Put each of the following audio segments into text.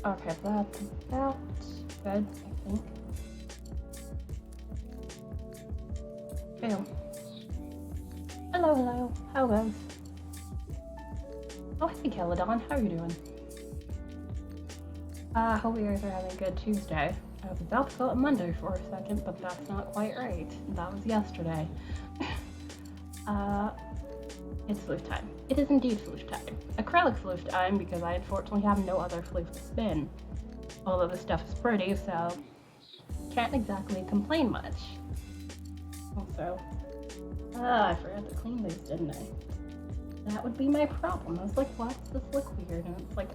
Okay, that's about good, I think. Boom. Hello, hello. How goes? Oh, hey, Caledon. How are you doing? Hope you guys are having a good Tuesday. I was about to call it Monday for a second, but that's not quite right. That was yesterday. uh, it's floof time. It is indeed floof time. Acrylic floof time because I unfortunately have no other floof to spin. Although the stuff is pretty, so can't exactly complain much. Also, I forgot to clean these, didn't I? That would be my problem. I was like, why does this look weird? And it's like,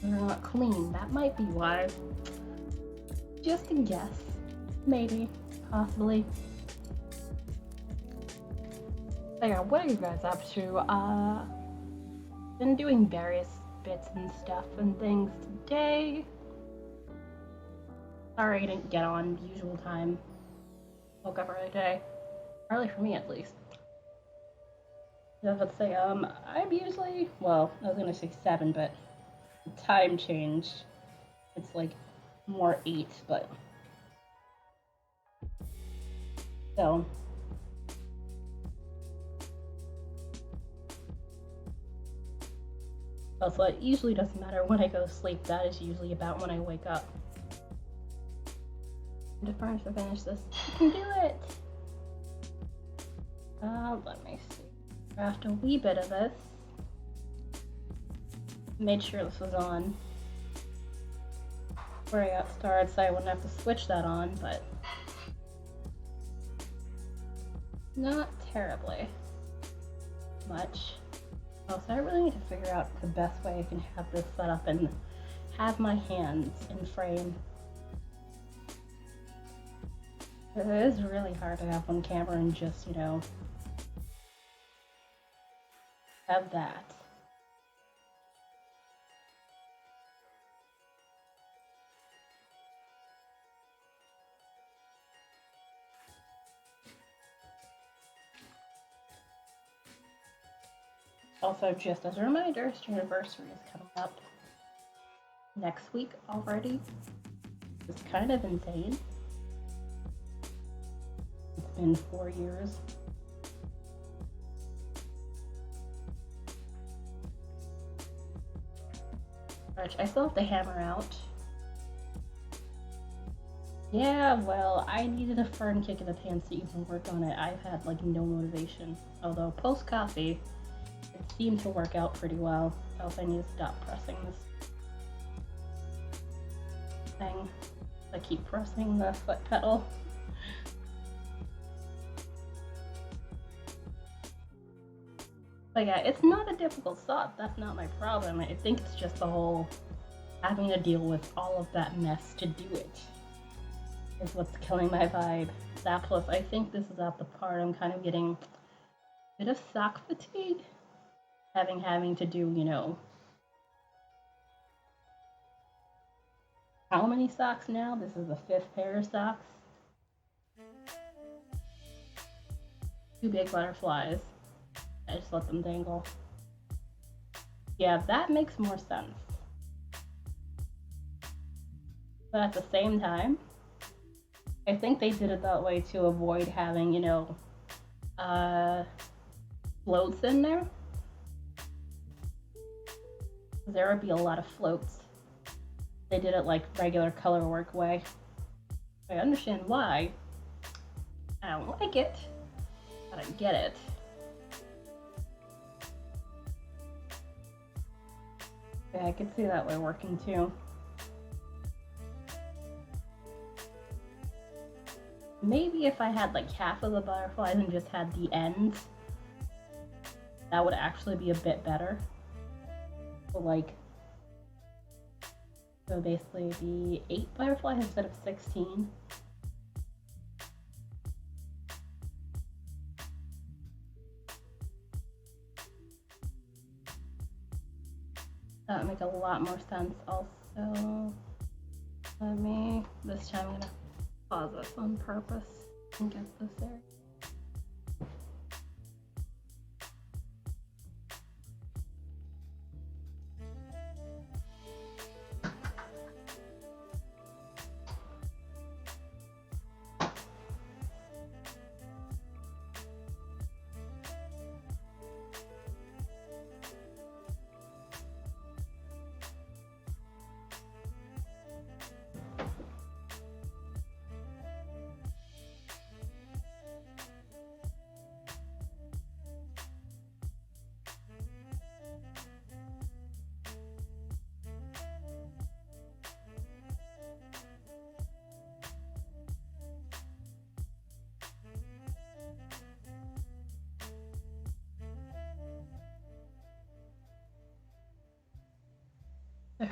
they're not clean. That might be why. Just a guess. Maybe. Possibly. So yeah, what are you guys up to? Been doing various bits and stuff and things today. Sorry I didn't get on usual time. Woke up early today. Early for me, at least. I was about to say, I'm usually, well, I was gonna say 7, but the time changed. It's like more 8, but so. Also, it usually doesn't matter when I go to sleep. That is usually about when I wake up. And to finish this, I can do it! Let me see. Craft a wee bit of this. Made sure this was on before I got started so I wouldn't have to switch that on, but not terribly much. Also, I really need to figure out the best way I can have this set up and have my hands in frame. It is really hard to have one camera and just, you know, have that. Also, just as a reminder, Streamiversary is coming up next week already. It's kind of insane. It's been 4 years. Which I still have to hammer out. Yeah, well, I needed a firm kick in the pants to even work on it. I've had like no motivation. Although post coffee, it seemed to work out pretty well. Else I need to stop pressing this thing. I keep pressing the foot pedal. But yeah, it's not a difficult thought. That's not my problem. I think it's just the whole having to deal with all of that mess to do it is what's killing my vibe. That plus, I think this is at the part I'm kind of getting a bit of sock fatigue. Having to do, you know, how many socks now? This is the 5th pair of socks. 2 big butterflies. I just let them dangle. Yeah, that makes more sense. But at the same time, I think they did it that way to avoid having, you know, floats in there. There would be a lot of floats. They did it like regular color work way. I understand why. I don't like it, but I get it. Yeah, I could see that way working too. Maybe if I had like half of the butterflies and just had the ends, that would actually be a bit better. So like, so basically be 8 butterflies instead of 16. That would make a lot more sense. Also, this time I'm gonna pause this on purpose and get this there.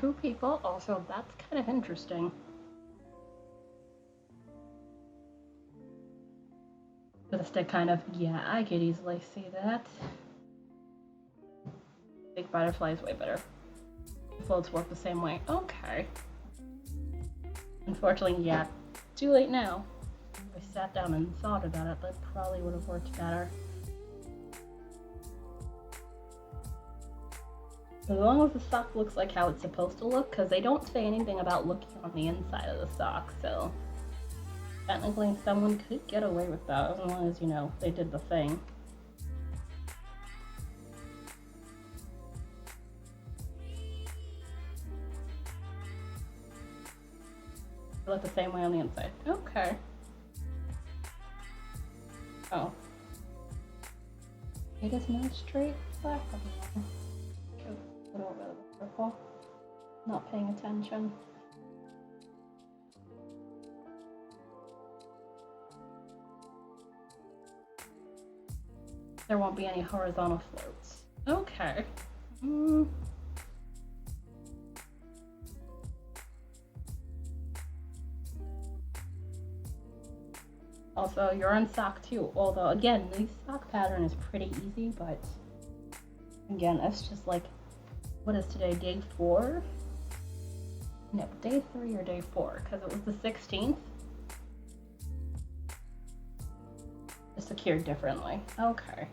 two people. Also, that's kind of interesting. The stick kind of, yeah, I could easily see that. Big butterfly is way better. Floats work the same way. Okay. Unfortunately, yeah, too late now. If I sat down and thought about it, that probably would have worked better. As long as the sock looks like how it's supposed to look, because they don't say anything about looking on the inside of the sock, so technically someone could get away with that as long as, you know, they did the thing. They look the same way on the inside. Okay. Oh. It is not straight black anymore. A little bit of the purple. Not paying attention. There won't be any horizontal floats. Okay. Also, you're on sock 2, although again, the sock pattern is pretty easy, but again, it's just like, what is today, day 4? No, day 3 or day 4, because it was the 16th. Just secured differently. Okay.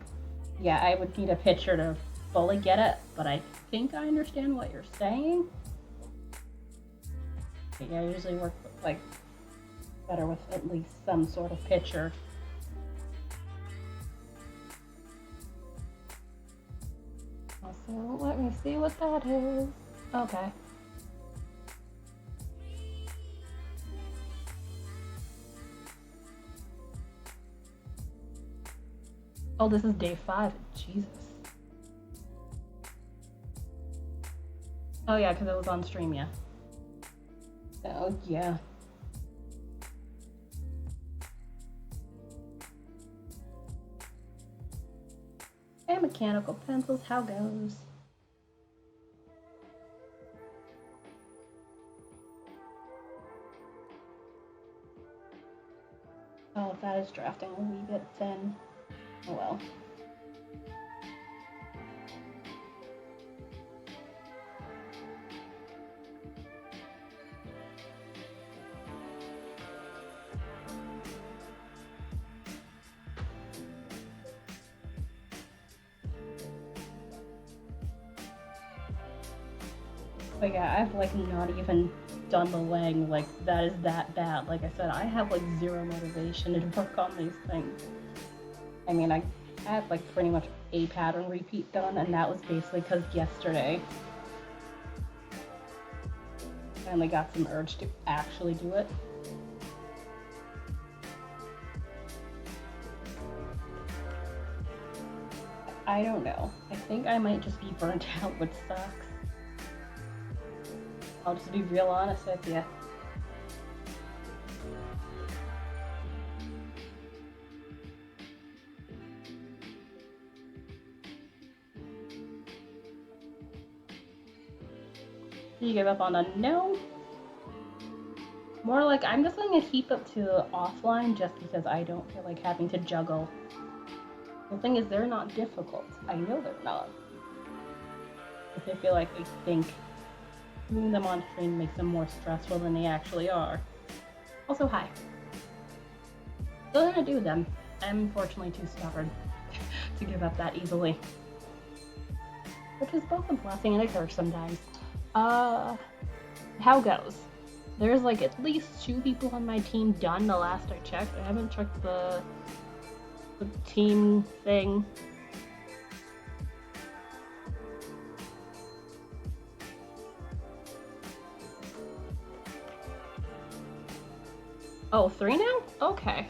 Yeah, I would need a picture to fully get it, but I think I understand what you're saying. Yeah, I usually work with, like, better with at least some sort of picture. Also, let me see what that is. Okay. Oh, this is day 5. Jesus. Oh yeah, because it was on stream, yeah. Oh yeah. And mechanical pencils, how goes? Oh, that is drafting a wee bit thin. Oh well. But yeah, I've like not even done the leg, like that is that bad. Like I said, I have like zero motivation to work on these things. I mean, I had like pretty much a pattern repeat done, and that was basically because yesterday I finally got some urge to actually do it. I don't know. I think I might just be burnt out with socks. I'll just be real honest with you. You give up on a no? More like I'm just going to heap up to offline just because I don't feel like having to juggle. The thing is, they're not difficult. I know they're not. But I feel like I think doing them on stream makes them more stressful than they actually are. Also, hi. Still gonna do them. I'm unfortunately too stubborn to give up that easily. Which is both a blessing and a curse sometimes. How goes? There's like at least 2 people on my team done the last I checked. I haven't checked the team thing. Oh, 3 now? Okay.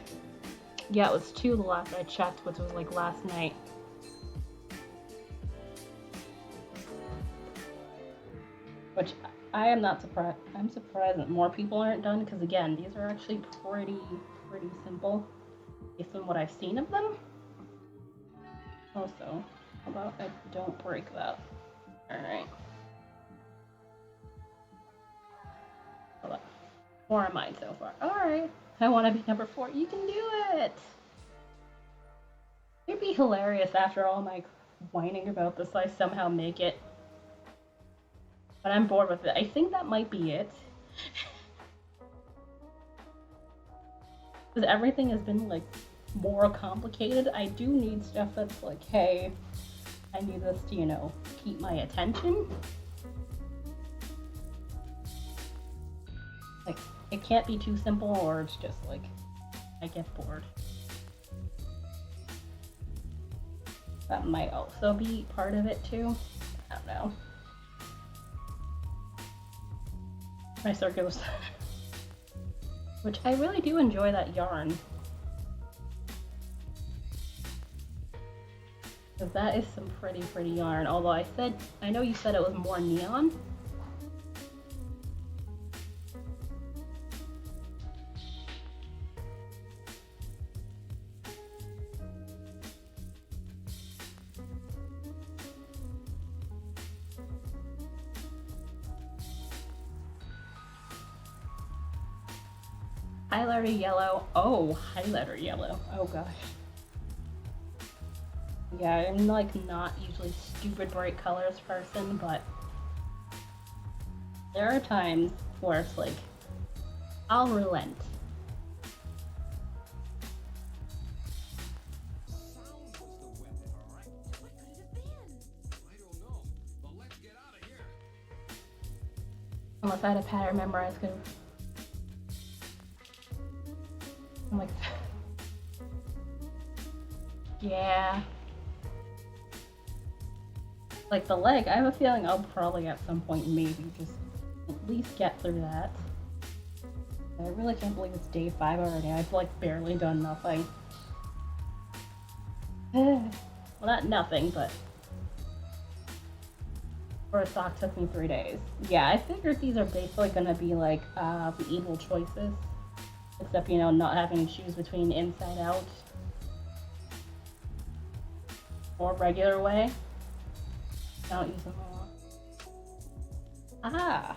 Yeah, it was 2 the last I checked, which was like last night. Which I am not surprised. I'm surprised that more people aren't done because again, these are actually pretty simple based on what I've seen of them. Also, how about I don't break that? All right. 4 of mine so far. Alright. I want to be number 4. You can do it! It'd be hilarious after all my whining about this, I somehow make it. But I'm bored with it. I think that might be it. Because everything has been, like, more complicated. I do need stuff that's like, hey, I need this to, you know, keep my attention. Like, it can't be too simple or it's just like, I get bored. That might also be part of it too. I don't know. My circulars. Which I really do enjoy that yarn. Because that is some pretty yarn. Although I know you said it was more neon. Highlighter yellow. Oh, highlighter yellow. Oh gosh. Yeah, I'm like not usually stupid bright colors person, but there are times where it's like, I'll relent. Unless I had a pattern memorized, because I'm like, yeah. Like the leg, I have a feeling I'll probably at some point maybe just at least get through that. I really can't believe it's day 5 already. I've like barely done nothing. Well, not nothing, but for a sock took me 3 days. Yeah, I figured these are basically gonna be like the evil choices. Except, you know, not having to choose between inside out or regular way. I don't use them a lot. Ah!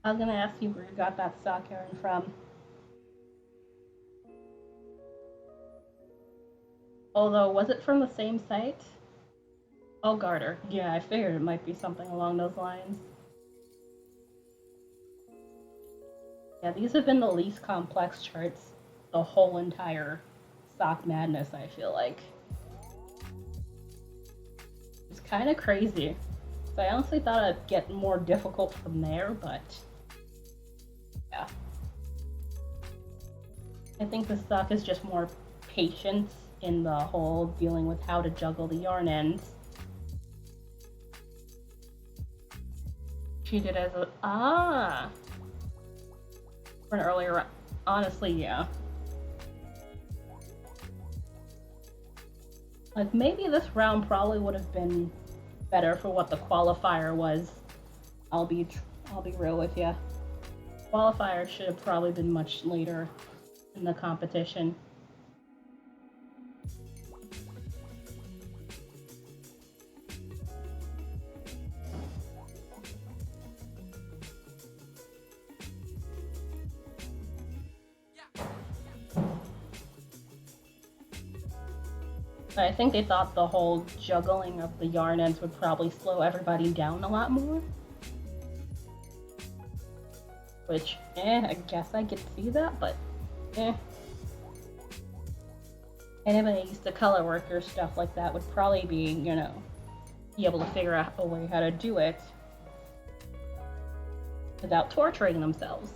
I was gonna ask you where you got that sock yarn from. Although, was it from the same site? Oh, Garter. Yeah, I figured it might be something along those lines. Yeah, these have been the least complex charts the whole entire Sock Madness, I feel like. It's kind of crazy. So I honestly thought it'd get more difficult from there, but yeah. I think the sock is just more patience in the whole dealing with how to juggle the yarn ends. Treat it as a for an earlier, honestly, yeah. Like maybe this round probably would have been better for what the qualifier was. I'll be real with you. Qualifier should have probably been much later in the competition. I think they thought the whole juggling of the yarn ends would probably slow everybody down a lot more. Which, I guess I could see that, but, Anybody used to color work or stuff like that would probably be, you know, be able to figure out a way how to do it without torturing themselves.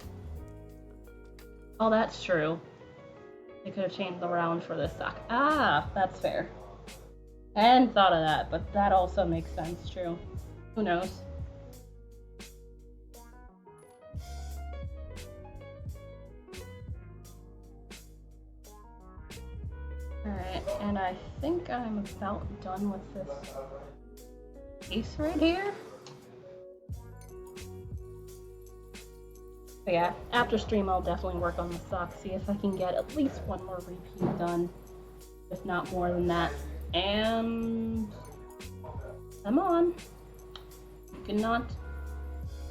Oh, that's true. They could have changed the round for this sock. Ah, that's fair. I hadn't thought of that, but that also makes sense, true. Who knows? Alright, and I think I'm about done with this piece right here. But yeah, after stream I'll definitely work on the sock, see if I can get at least one more repeat done, if not more than that. And come on, you cannot.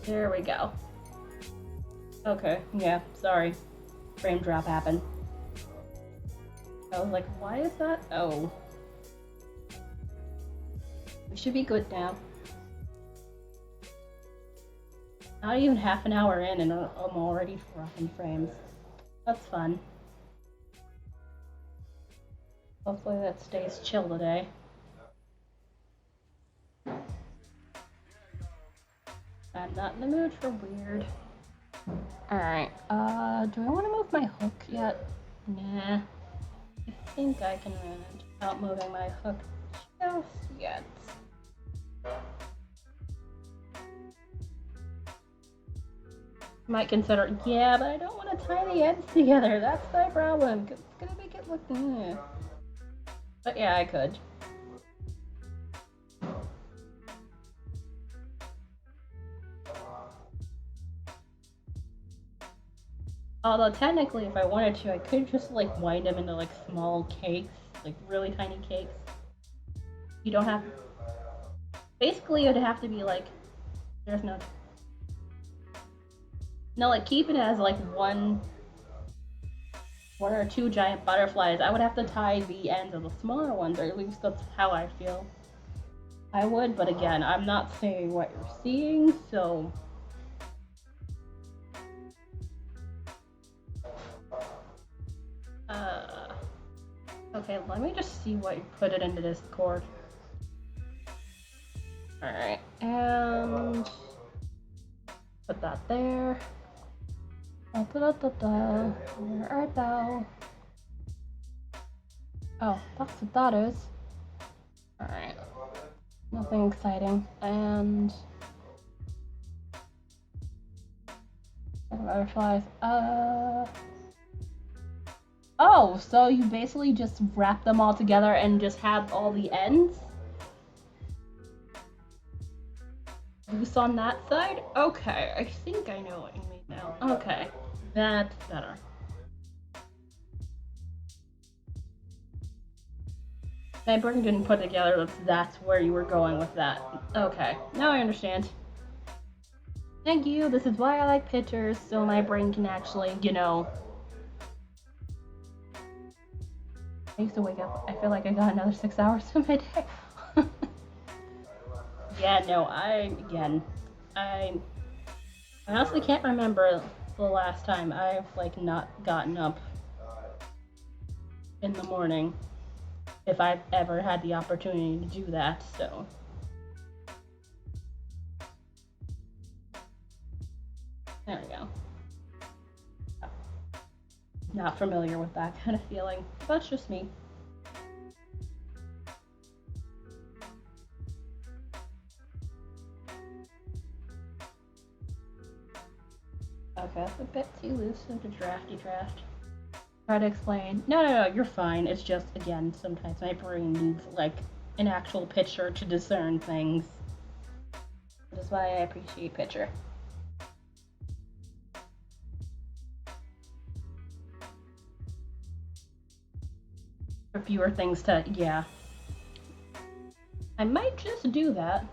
There we go. Okay, yeah, sorry. Frame drop happened. I was like, why is that? Oh. We should be good now. Not even half an hour in and I'm already dropping frames. That's fun. Hopefully that stays chill today. I'm not in the mood for weird. Alright, do I want to move my hook yet? Nah. I think I can manage without moving my hook just yet. Might consider, yeah, but I don't want to tie the ends together. That's my problem, because it's gonna make it look, But yeah, I could. Although technically, if I wanted to, I could just like wind them into like small cakes, like really tiny cakes. You don't have. Basically, it'd have to be like. There's no. No, like keeping it as like one or two giant butterflies. I would have to tie the ends of the smaller ones, or at least that's how I feel. I would, but again, I'm not saying what you're seeing, so. Okay, let me just see what you put it into Discord. Alright, and put that there. Where art thou? Oh, that's what that is. Alright. Nothing exciting. And butterflies. Oh, so you basically just wrap them all together and just have all the ends loose on that side? Okay, I think I know what you mean now. Okay, that's better. My brain didn't put together that's where you were going with that. Okay, now I understand. Thank you, this is why I like pictures, so my brain can actually, you know. I used to wake up, I feel like I got another 6 hours of my day. Yeah, no, I honestly can't remember the last time I've like not gotten up in the morning, if I've ever had the opportunity to do that, so. There we go. Not familiar with that kind of feeling. That's just me. Okay, that's a bit too loose of a drafty draft. Try to explain. No, you're fine. It's just, again, sometimes my brain needs, like, an actual picture to discern things. That is why I appreciate picture. For fewer things to, yeah. I might just do that.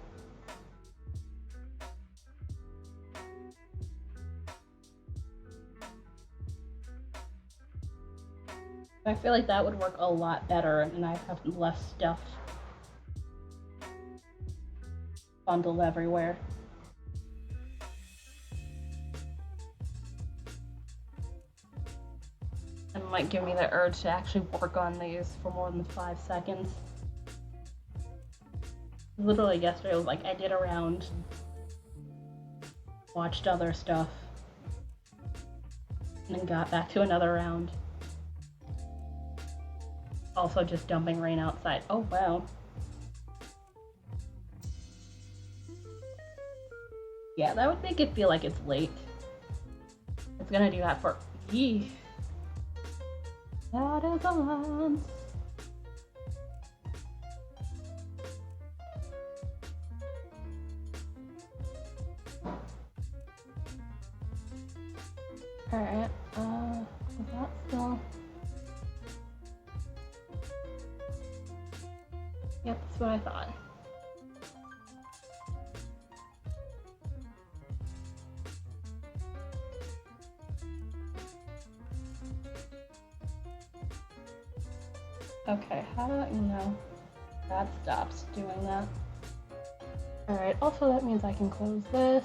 I feel like that would work a lot better and I have less stuff bundled everywhere. It might give me the urge to actually work on these for more than 5 seconds. Literally yesterday I was like, I did a round, watched other stuff, and then got back to another round. Also just dumping rain outside. Oh wow. Yeah, that would make it feel like it's late. It's gonna do that for... Yee. That is a lance. Alright, is that still... Yep, that's what I thought. Okay, how do you know that stops doing that? Alright, also that means I can close this.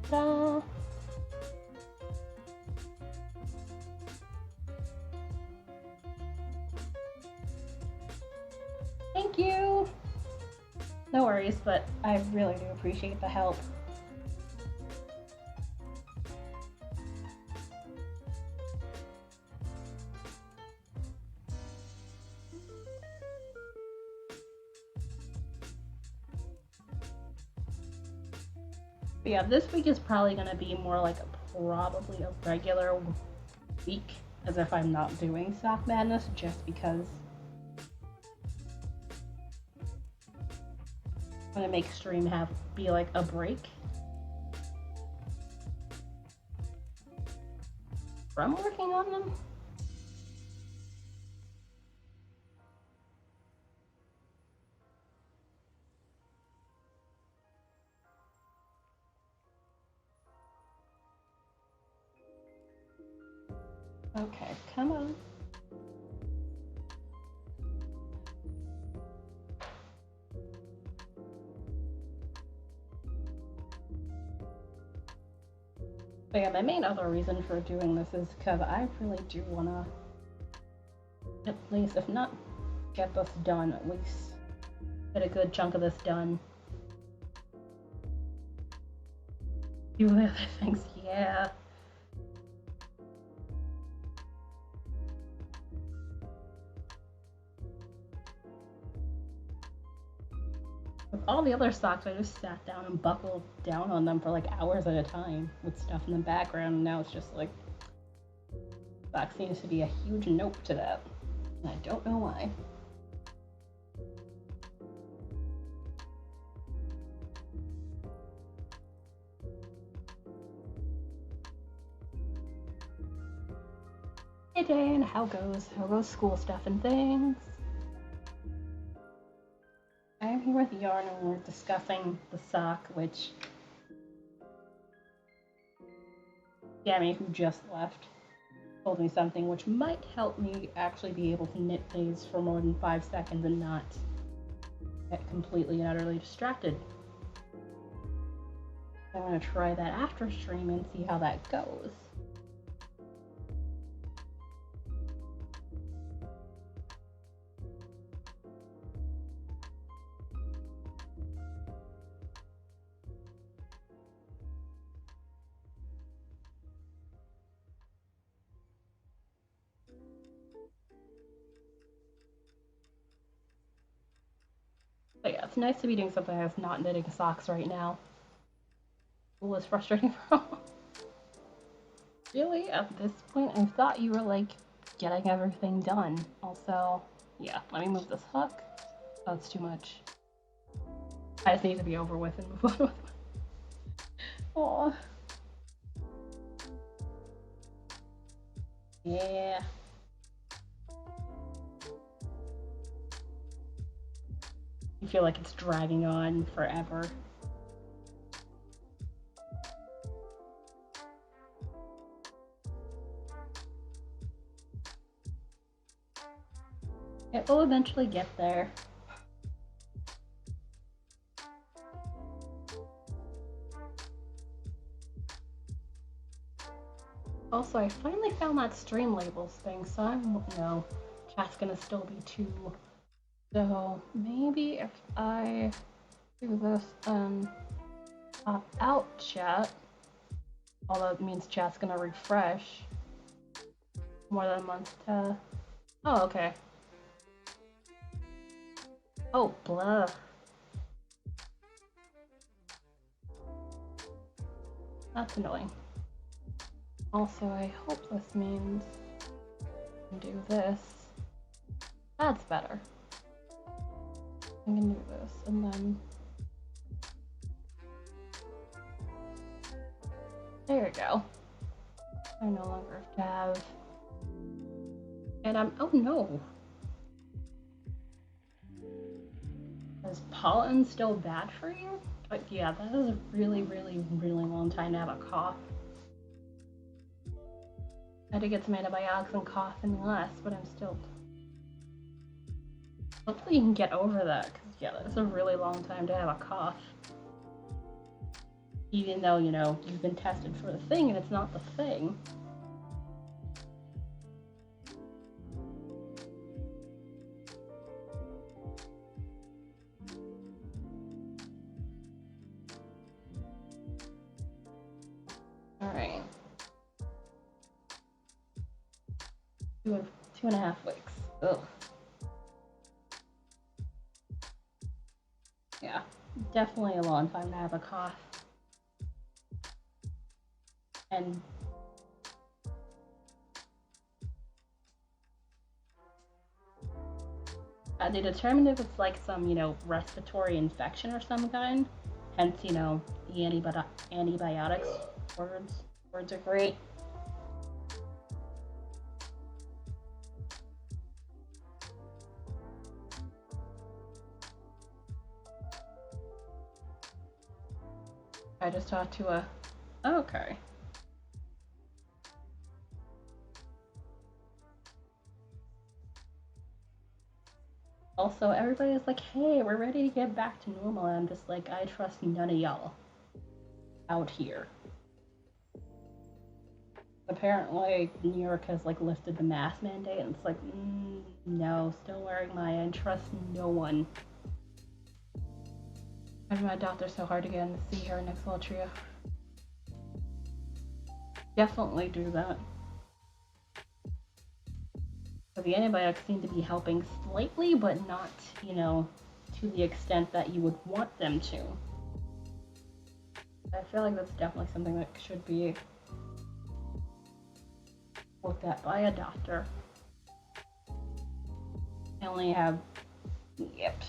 Ta-da! Thank you! No worries, but I really do appreciate the help. But yeah, this week is probably going to be more like probably a regular week, as if I'm not doing Sock Madness, just because I'm going to make stream be like a break from working on them. Okay, come on. But yeah, my main other reason for doing this is because I really do want to, at least, if not get this done, at least get a good chunk of this done. Do the other things, yeah. With all the other socks, I just sat down and buckled down on them for like hours at a time with stuff in the background, and now it's just like, sock seems to be a huge nope to that, and I don't know why. Hey Jane, how goes? How goes school stuff and things? I am here with Yarn and we're discussing the sock, which Gammy, who just left, told me something which might help me actually be able to knit these for more than 5 seconds and not get completely and utterly distracted. I'm going to try that after stream and see how that goes. But yeah, it's nice to be doing something that's not knitting socks right now. It was frustrating for Really? At this point, I thought you were like getting everything done. Also, yeah, let me move this hook. Oh, it's too much. I just need to be over with and move on with it. Aww. Yeah. You feel like it's dragging on forever. It will eventually get there. Also, I finally found that stream labels thing, so no, chat's gonna still be too. So maybe if I do this and pop out chat, although it means chat's gonna refresh more than a month to. Oh, okay. Oh, blah. That's annoying. Also, I hope this means I can do this. That's better. I can do this, and then there we go. I no longer have. And I'm. Oh no! Is pollen still bad for you? But yeah, that is a really, really, really long time to have a cough. I had to get some antibiotics and coughing less, but I'm still. Hopefully you can get over that, because yeah, that's a really long time to have a cough. Even though, you know, you've been tested for the thing and it's not the thing. Alright. 2.5 weeks. Ugh. Yeah, definitely a long time to have a cough. And they determined if it's like some, you know, respiratory infection or some kind. Hence, you know, the antibiotics. Words are great. I just talked to a. Okay. Also, everybody's like, hey, we're ready to get back to normal. And I'm just like, I trust none of y'all out here. Apparently, New York has like lifted the mask mandate, and it's like, no, still wearing mine. I trust no one. I've my doctor so hard to get in to see her next little trio. Definitely do that. So the antibiotics seem to be helping slightly, but not, you know, to the extent that you would want them to. I feel like that's definitely something that should be looked at by a doctor. I only have, yep.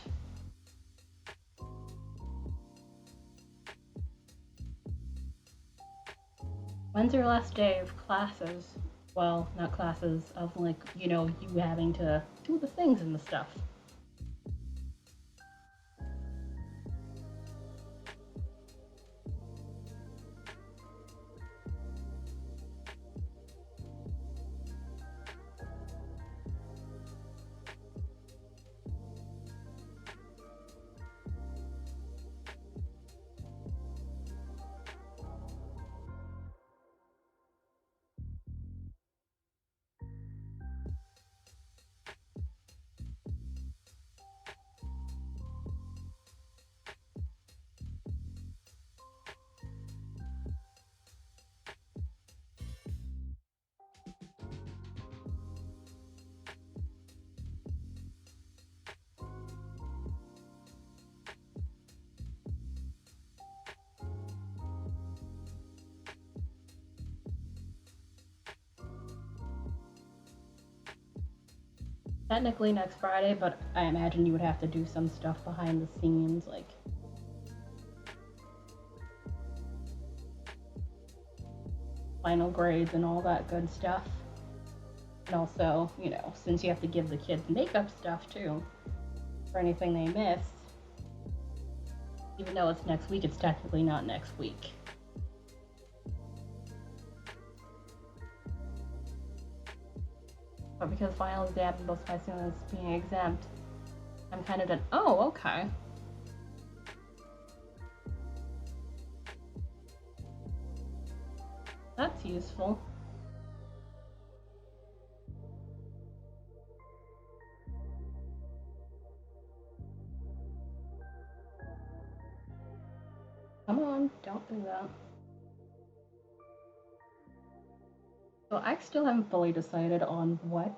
When's your last day of classes? Well, not classes, of like, you know, you having to do the things and the stuff. Technically next Friday, but I imagine you would have to do some stuff behind the scenes, like final grades and all that good stuff. And also, you know, since you have to give the kids makeup stuff too, for anything they miss, even though it's next week, it's technically not next week. But because final exam and most of my students being exempt, I'm kind of done. Oh, okay. That's useful. Come on, don't do that. So I still haven't fully decided on what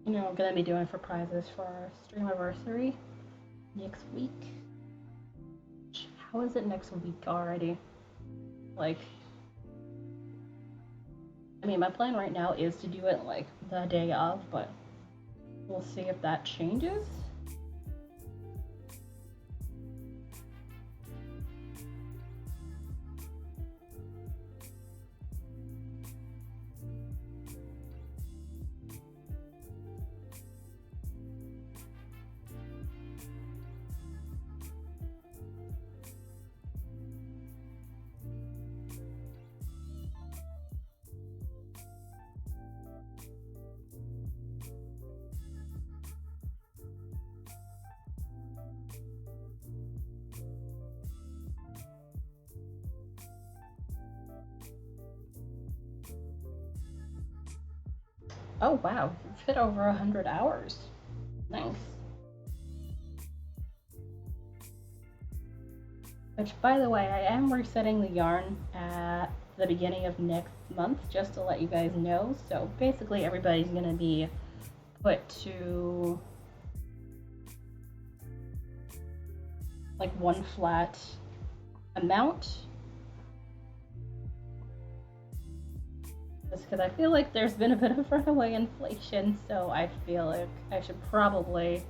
you know I'm gonna be doing for prizes for our stream anniversary next week. How is it next week already? Like, I mean, my plan right now is to do it like the day of, but we'll see if that changes. Oh wow, you've hit over 100 hours. Nice. Which, by the way, I am resetting the yarn at the beginning of next month, just to let you guys know. So basically everybody's going to be put to like one flat amount. Just because I feel like there's been a bit of runaway inflation, so I feel like I should probably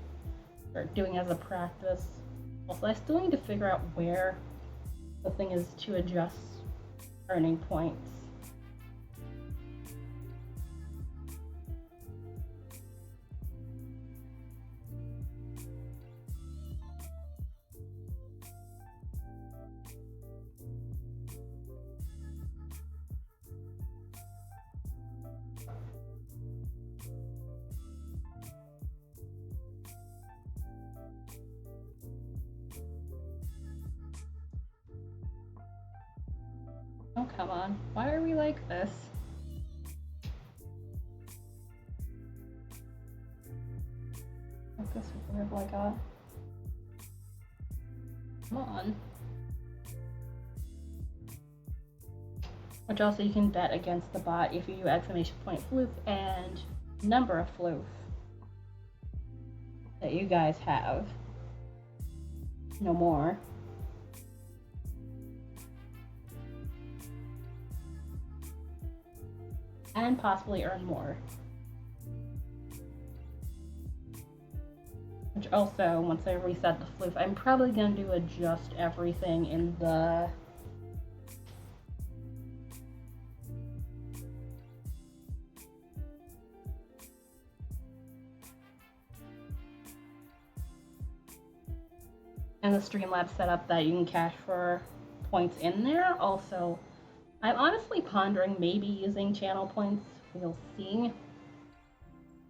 start doing as a practice. Also, I still need to figure out where the thing is to adjust earning points. Oh, come on. Why are we like this? Like this weird like a... Come on. Which also you can bet against the bot if you do exclamation point floof and number of floof that you guys have. No more. And possibly earn more. Which also, once I reset the floof, I'm probably going to adjust everything in the Streamlabs setup that you can cash for points in there. Also, I'm honestly pondering maybe using channel points. We'll see.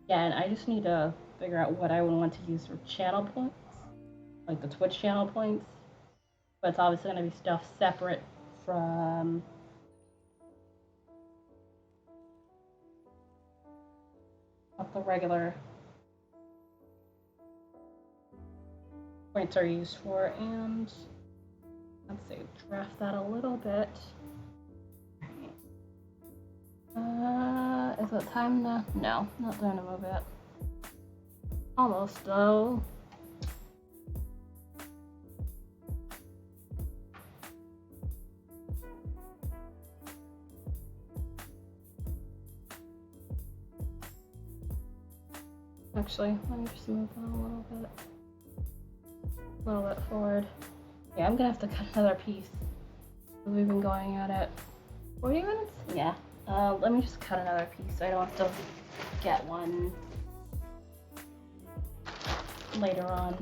Again, I just need to figure out what I would want to use for channel points, like the Twitch channel points. But it's obviously going to be stuff separate from what the regular points are used for. And let's see, draft that a little bit. Is it time to? No, not time to move it. Almost though. Actually, let me just move that a little bit forward. Yeah, I'm gonna have to cut another piece. We've been going at it 40 minutes? Yeah. Let me just cut another piece. I don't have to get one later on.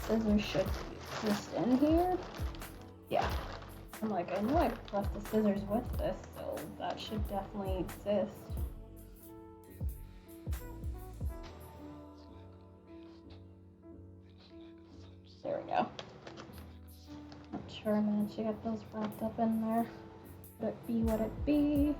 Scissors should exist in here. Yeah. I'm like, I know I left the scissors with this, so that should definitely exist. There we go. Not sure I managed to get those wrapped up in there. Would it be what it be?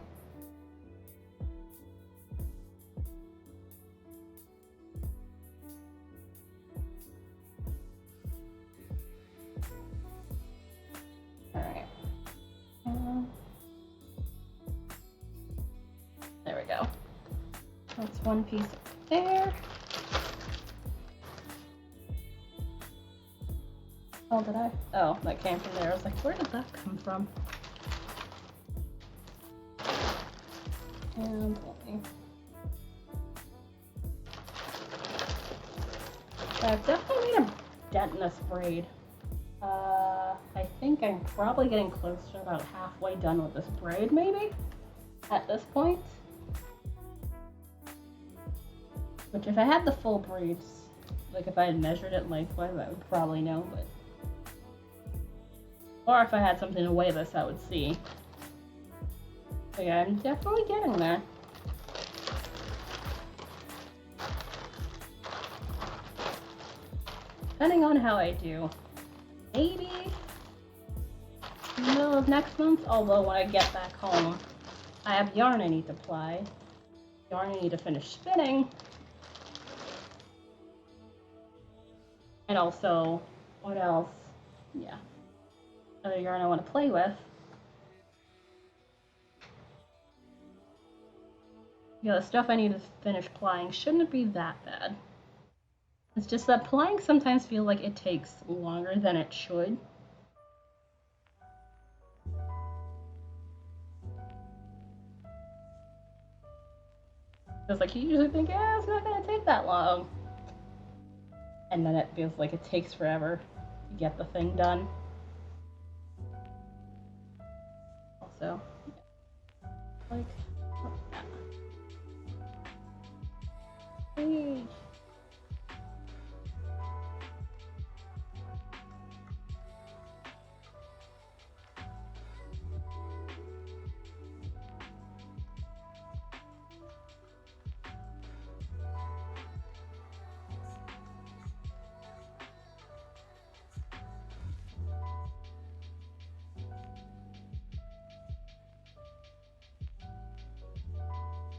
Alright. There we go. That's one piece there. Oh, did I? Oh, that came from there. I was like, where did that come from? And let me... I've definitely made a dent in this braid. I think I'm probably getting close to about halfway done with this braid, maybe? At this point. Which if I had the full braids, like if I had measured it lengthwise, I would probably know, but... Or if I had something to weigh this, I would see. So yeah, I'm definitely getting there. Depending on how I do. Maybe middle of next month, although when I get back home, I have yarn I need to ply, yarn I need to finish spinning, and also, what else? Yeah, other yarn I want to play with. Yeah, the stuff I need to finish plying shouldn't be that bad. It's just that plying sometimes feels like it takes longer than it should. Because like you usually think, yeah, it's not gonna take that long. And then it feels like it takes forever to get the thing done. Also, like, what's that? Hey.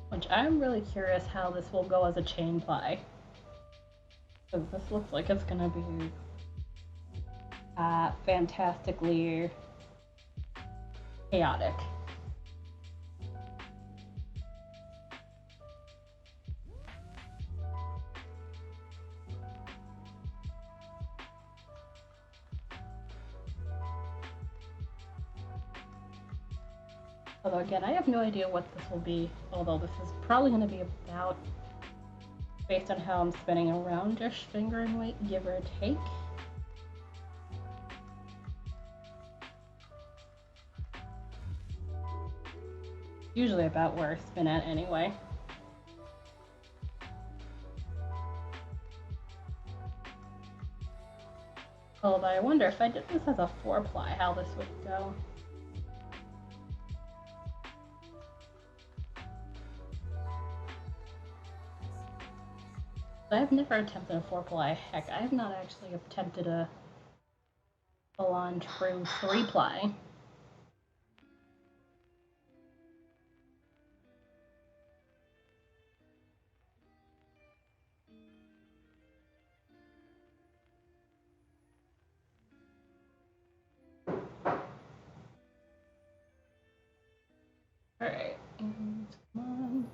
Which I'm really curious how this will go as a chain ply. Because this looks like it's gonna be fantastically chaotic. Although again, I have no idea what this will be, although this is probably going to be about, based on how I'm spinning, a roundish fingering weight, give or take. Usually about where I spin at anyway. Although I wonder if I did this as a 4-ply, how this would go. I've never attempted a 4-ply. Heck, I have not actually attempted a full-on true 3-ply. Alright, and come on.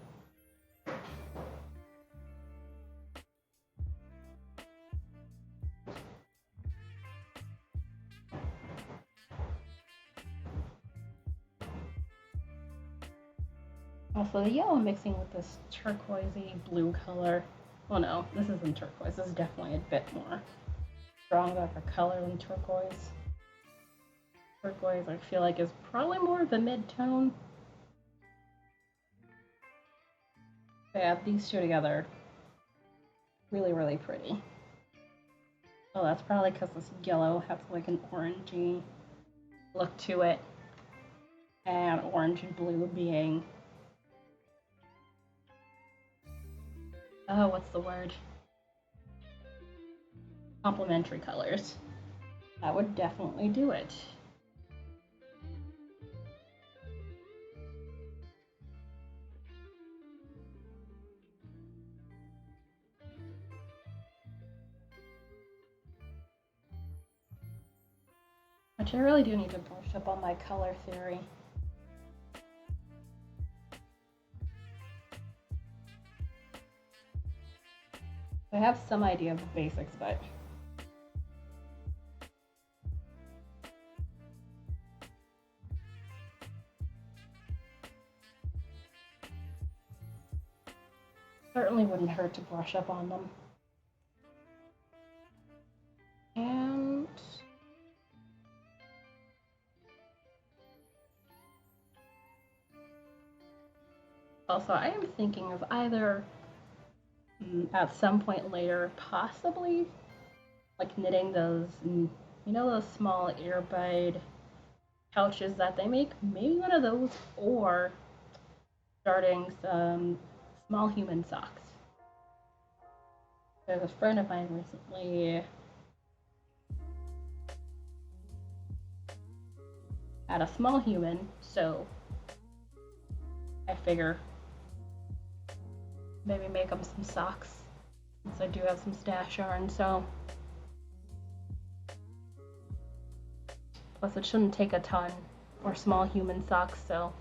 Also, the yellow mixing with this turquoisey blue color. Well, no, this isn't turquoise. This is definitely a bit more strong of a color than turquoise. Turquoise, I feel like, is probably more of a mid-tone. Yeah, these two together, really, really pretty. Oh, that's probably because this yellow has like an orangey look to it, and orange and blue being, oh, what's the word? Complementary colors. That would definitely do it. Which I really do need to brush up on my color theory. I have some idea of the basics, but certainly wouldn't hurt to brush up on them. And also, I am thinking of either at some point later, possibly like knitting those, you know, those small earbud pouches that they make, maybe one of those, or starting some small human socks. There's a friend of mine recently Add a small human, so I figure maybe make them some socks, since I do have some stash yarn, so. Plus it shouldn't take a ton, or small human socks, so.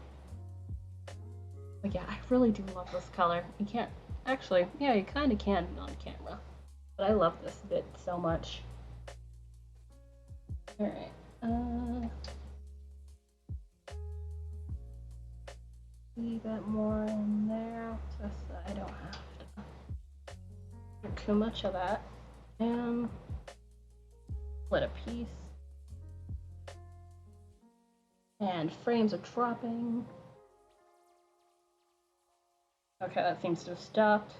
But yeah, I really do love this color. You can't, actually, yeah, you kind of can on camera. But I love this bit so much. Alright, a bit more in there, just so I don't have to do too much of that. And split a piece. And frames are dropping. Okay, that seems to have stopped.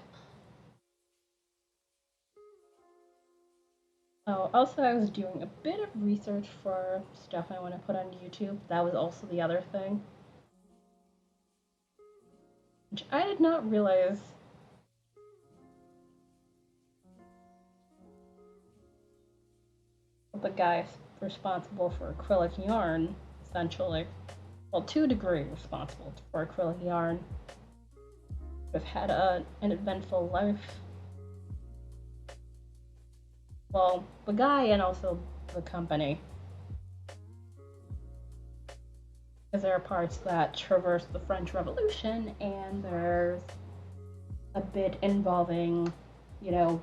Oh, also I was doing a bit of research for stuff I want to put on YouTube. That was also the other thing. Which I did not realize. The guy responsible for acrylic yarn, essentially, well, to a degree responsible for acrylic yarn, have had an eventful life. Well, the guy and also the company. Because there are parts that traverse the French Revolution, and there's a bit involving, you know,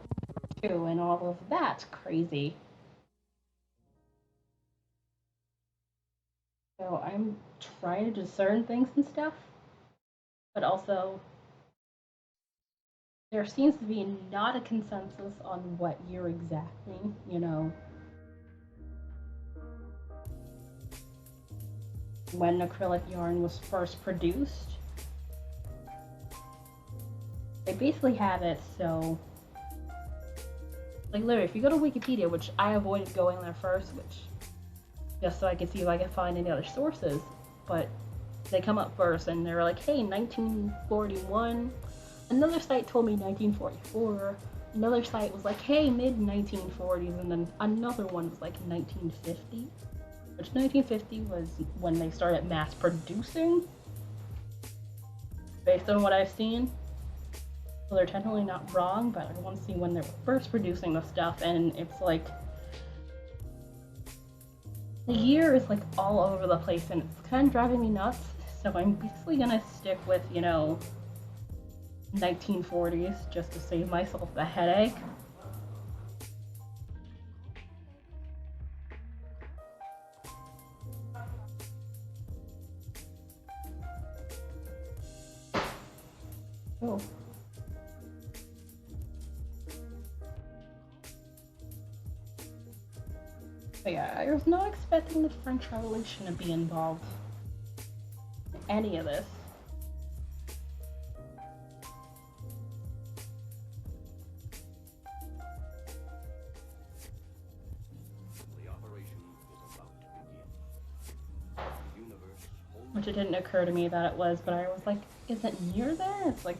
too, and all of that crazy. So I'm trying to discern things and stuff, but also there seems to be not a consensus on what year exactly, you know, when acrylic yarn was first produced. They basically have it so, like literally, if you go to Wikipedia, which I avoided going there first, which just so I could see if I could find any other sources, but they come up first and they're like, hey, 1941. Another site told me 1944. Another site was like, hey, mid 1940s, and then another one was like 1950. Which 1950 was when they started mass producing, based on what I've seen. So they're technically not wrong, but I want to see when they were first producing the stuff, and it's like the year is like all over the place, and it's kind of driving me nuts. So I'm basically gonna stick with, you know, 1940s just to save myself the headache. Oh. But yeah, I was not expecting the French Revolution to be involved in any of this. Which it didn't occur to me that it was, but I was like, is it near there? It's like,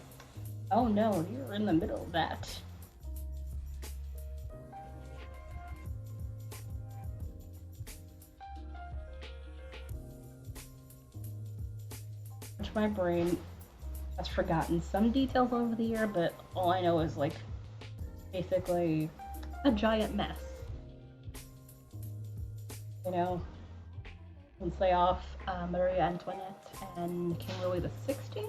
oh no, you're in the middle of that. Which my brain has forgotten some details over the year, but all I know is like basically a giant mess. You know, let's say off Maria Antoinette and King Louis XVI.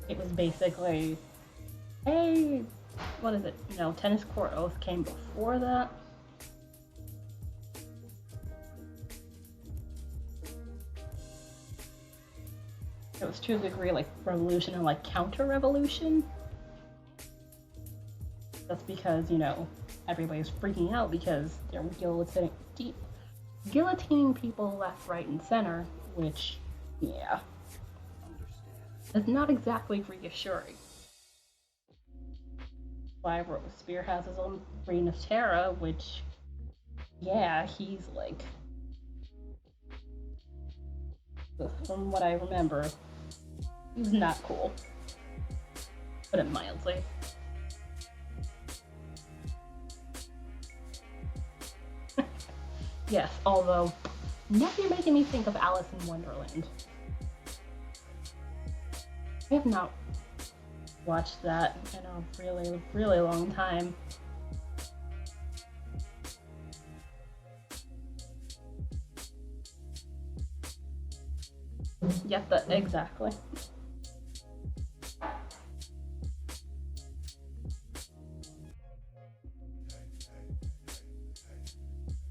It was basically, hey, what is it? No, tennis court oath came before that. It was to a degree like revolution and like counter-revolution. That's because, you know, everybody's freaking out because they're guillotining people left, right, and center, which, yeah, is not exactly reassuring. Why Robespierre has his own reign of terror, which, yeah, he's like, from what I remember, he's not cool. Put it mildly. Yes, although now you're making me think of Alice in Wonderland. I have not watched that in a really, really long time. Yep, exactly.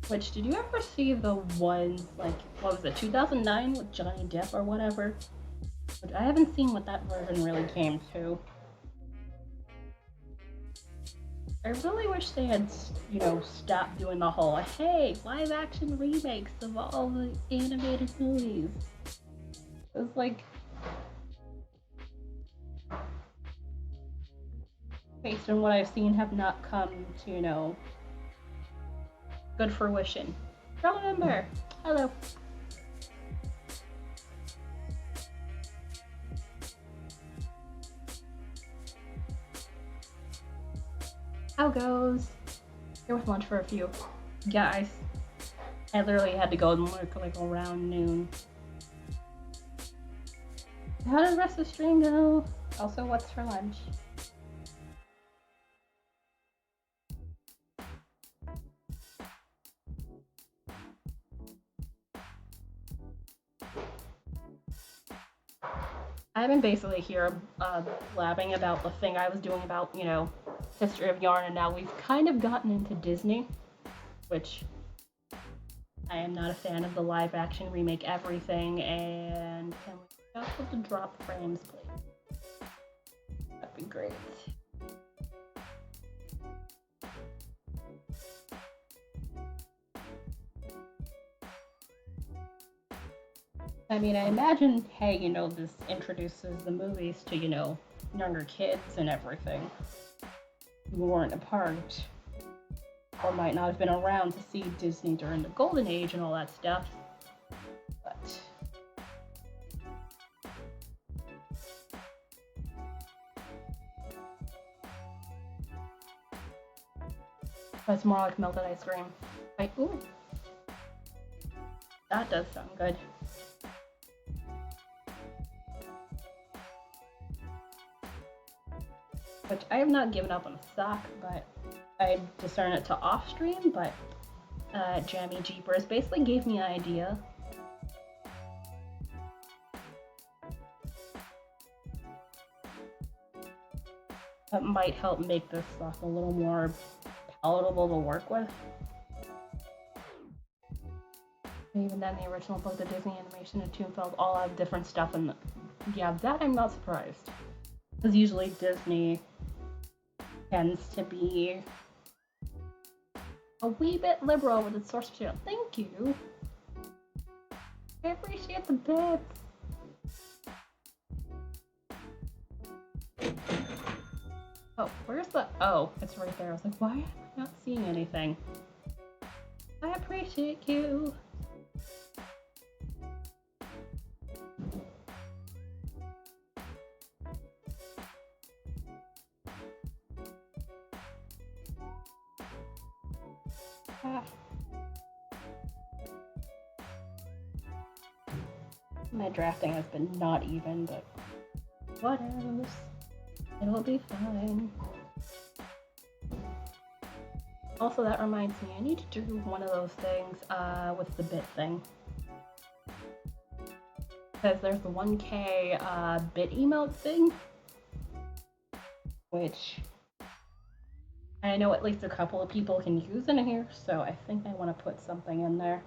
Which, did you ever see the ones, like, what was it, 2009 with Johnny Depp or whatever? Which I haven't seen what that version really came to. I really wish they had, stopped doing the whole, hey, live action remakes of all the animated movies. It was like, based on what I've seen, have not come to, good fruition. Remember, hello. How goes? Here with lunch for a few. Yeah, I literally had to go and work like around noon. How did the rest of the stream go? Also, what's for lunch? I've been basically here blabbing about the thing I was doing about, History of Yarn, and now we've kind of gotten into Disney, which I am not a fan of the live action remake everything, and can we just have to drop frames, please? That'd be great. I mean, I imagine, hey, this introduces the movies to, younger kids and everything who weren't a part or might not have been around to see Disney during the Golden Age and all that stuff. But it's more like melted ice cream. Like, ooh. That does sound good. Which I have not given up on stock, but I discern it to off stream, but Jammy Jeepers basically gave me an idea. That might help make this stuff a little more palatable to work with. Even then, the original book, the Disney animation, and Toonfeld all have different stuff, and yeah, that I'm not surprised. Because usually Disney tends to be a wee bit liberal with its source material. Thank you. I appreciate the bits. Oh, where's the... Oh, it's right there. I was like, why am I not seeing anything? I appreciate you. My drafting has been not even, but what else? It'll be fine. Also, that reminds me, I need to do one of those things with the bit thing. Because there's the 1K bit emote thing, which I know at least a couple of people can use in here, so I think I want to put something in there.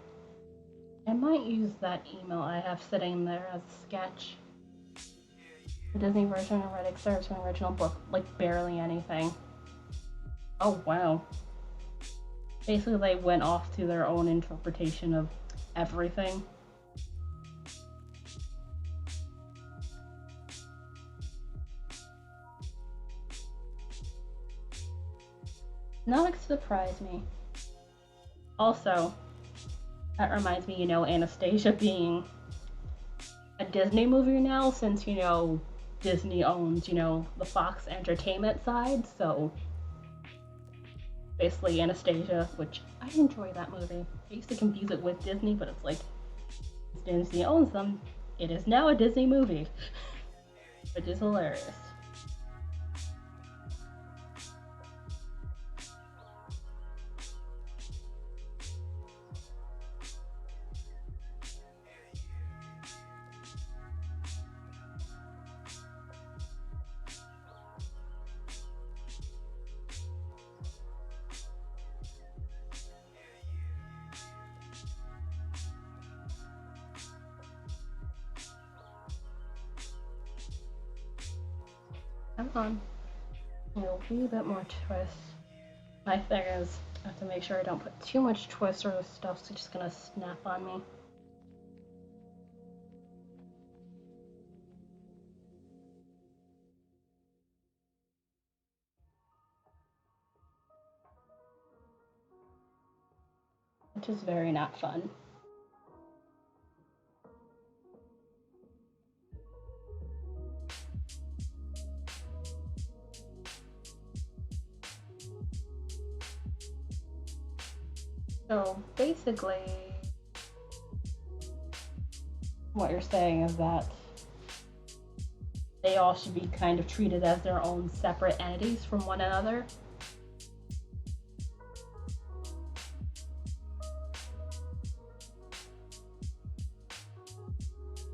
I might use that email I have sitting there as a sketch. The Disney version of Red excerpts from the original book, like barely anything. Oh wow. Basically they went off to their own interpretation of everything. Not surprise me. Also, that reminds me, Anastasia being a Disney movie now, since, Disney owns, the Fox Entertainment side, so basically Anastasia, which I enjoy that movie. I used to confuse it with Disney, but it's like, since Disney owns them, it is now a Disney movie, which is hilarious. Come on. There'll be a bit more twist. My thing is, I have to make sure I don't put too much twist or the stuff's just gonna snap on me. Which is very not fun. So basically, what you're saying is that they all should be kind of treated as their own separate entities from one another.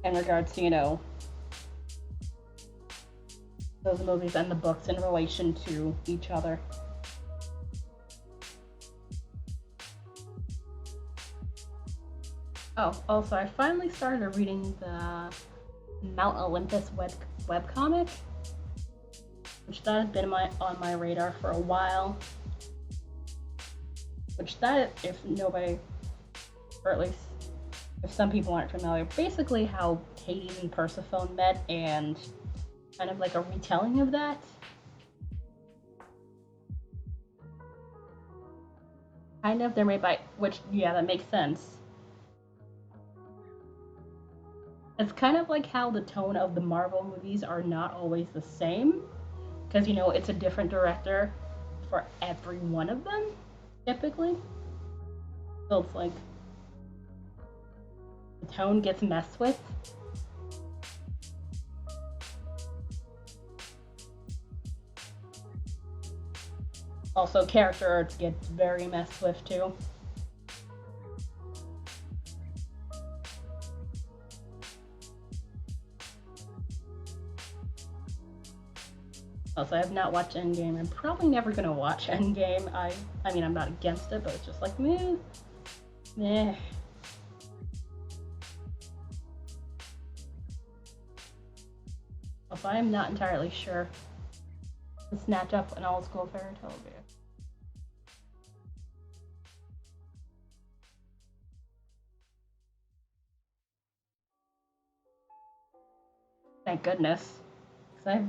In regards to, those movies and the books in relation to each other. Oh, also, I finally started reading the Mount Olympus webcomic, which that has been on my radar for a while. Which that, if nobody, or at least if some people aren't familiar, basically how Hades and Persephone met and kind of like a retelling of that. Kind of, they're made by, which, yeah, that makes sense. It's kind of like how the tone of the Marvel movies are not always the same, because, it's a different director for every one of them, typically. So it's like, the tone gets messed with. Also, character arts gets very messed with, too. Also, I have not watched Endgame. I'm probably never gonna watch Endgame. I mean, I'm not against it, but it's just like, meh. Also, I'm not entirely sure to snatch up an old school fairy tale view. Thank goodness. Because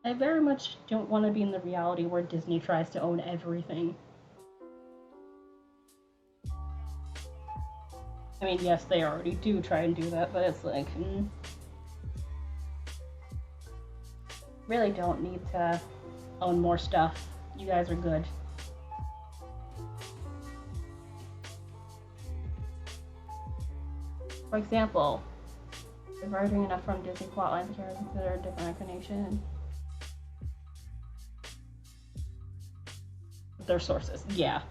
I very much don't want to be in the reality where Disney tries to own everything. I mean, yes, they already do try and do that, but it's like, really don't need to own more stuff. You guys are good. For example, diverging enough from Disney plotlines to consider a different explanation. Their sources, yeah.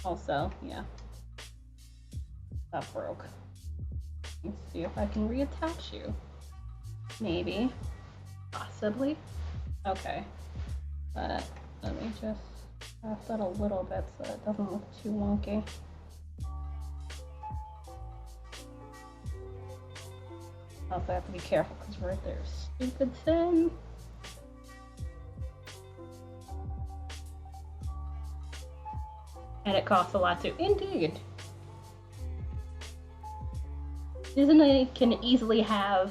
Also, yeah. That broke. Let's see if I can reattach you. Maybe. Possibly. Okay. But let me just craft that a little bit so it doesn't look too wonky. Also, I have to be careful because right there's stupid thin. And it costs a lot too. Indeed. Disney can easily have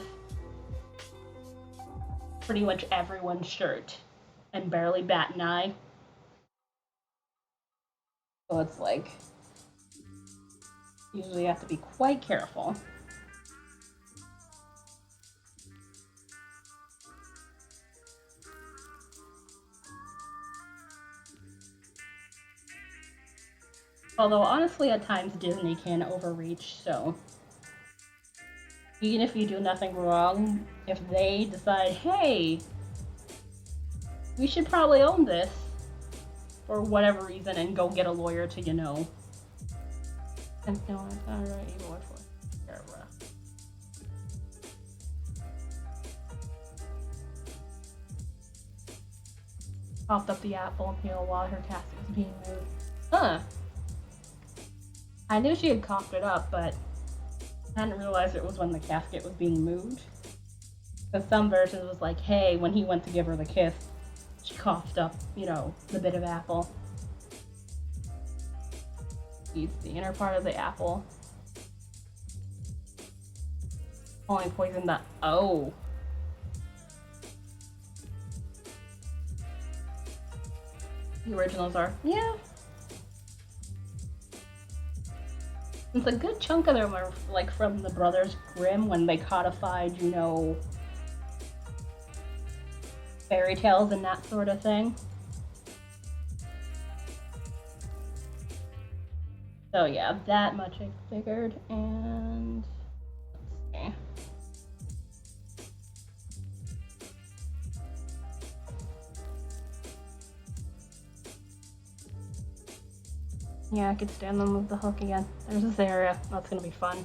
pretty much everyone's shirt and barely bat an eye. So it's like, usually you have to be quite careful. Although, honestly, at times Disney can overreach, so even if you do nothing wrong, if they decide, hey, we should probably own this for whatever reason and go get a lawyer to, And no, I'm not right. Even watch one. Popped up the apple, while her casket was being moved. Huh. I knew she had coughed it up, but I hadn't realized it was when the casket was being moved. Because some versions was like, hey, when he went to give her the kiss, she coughed up, the bit of apple. Eats the inner part of the apple. Only poison the. Oh. The originals are. Yeah. It's a good chunk of them are like from the Brothers Grimm when they codified, fairy tales and that sort of thing. So yeah, that much I figured, and let's see. Yeah, I could stand them with the hook again. There's this area. That's gonna be fun.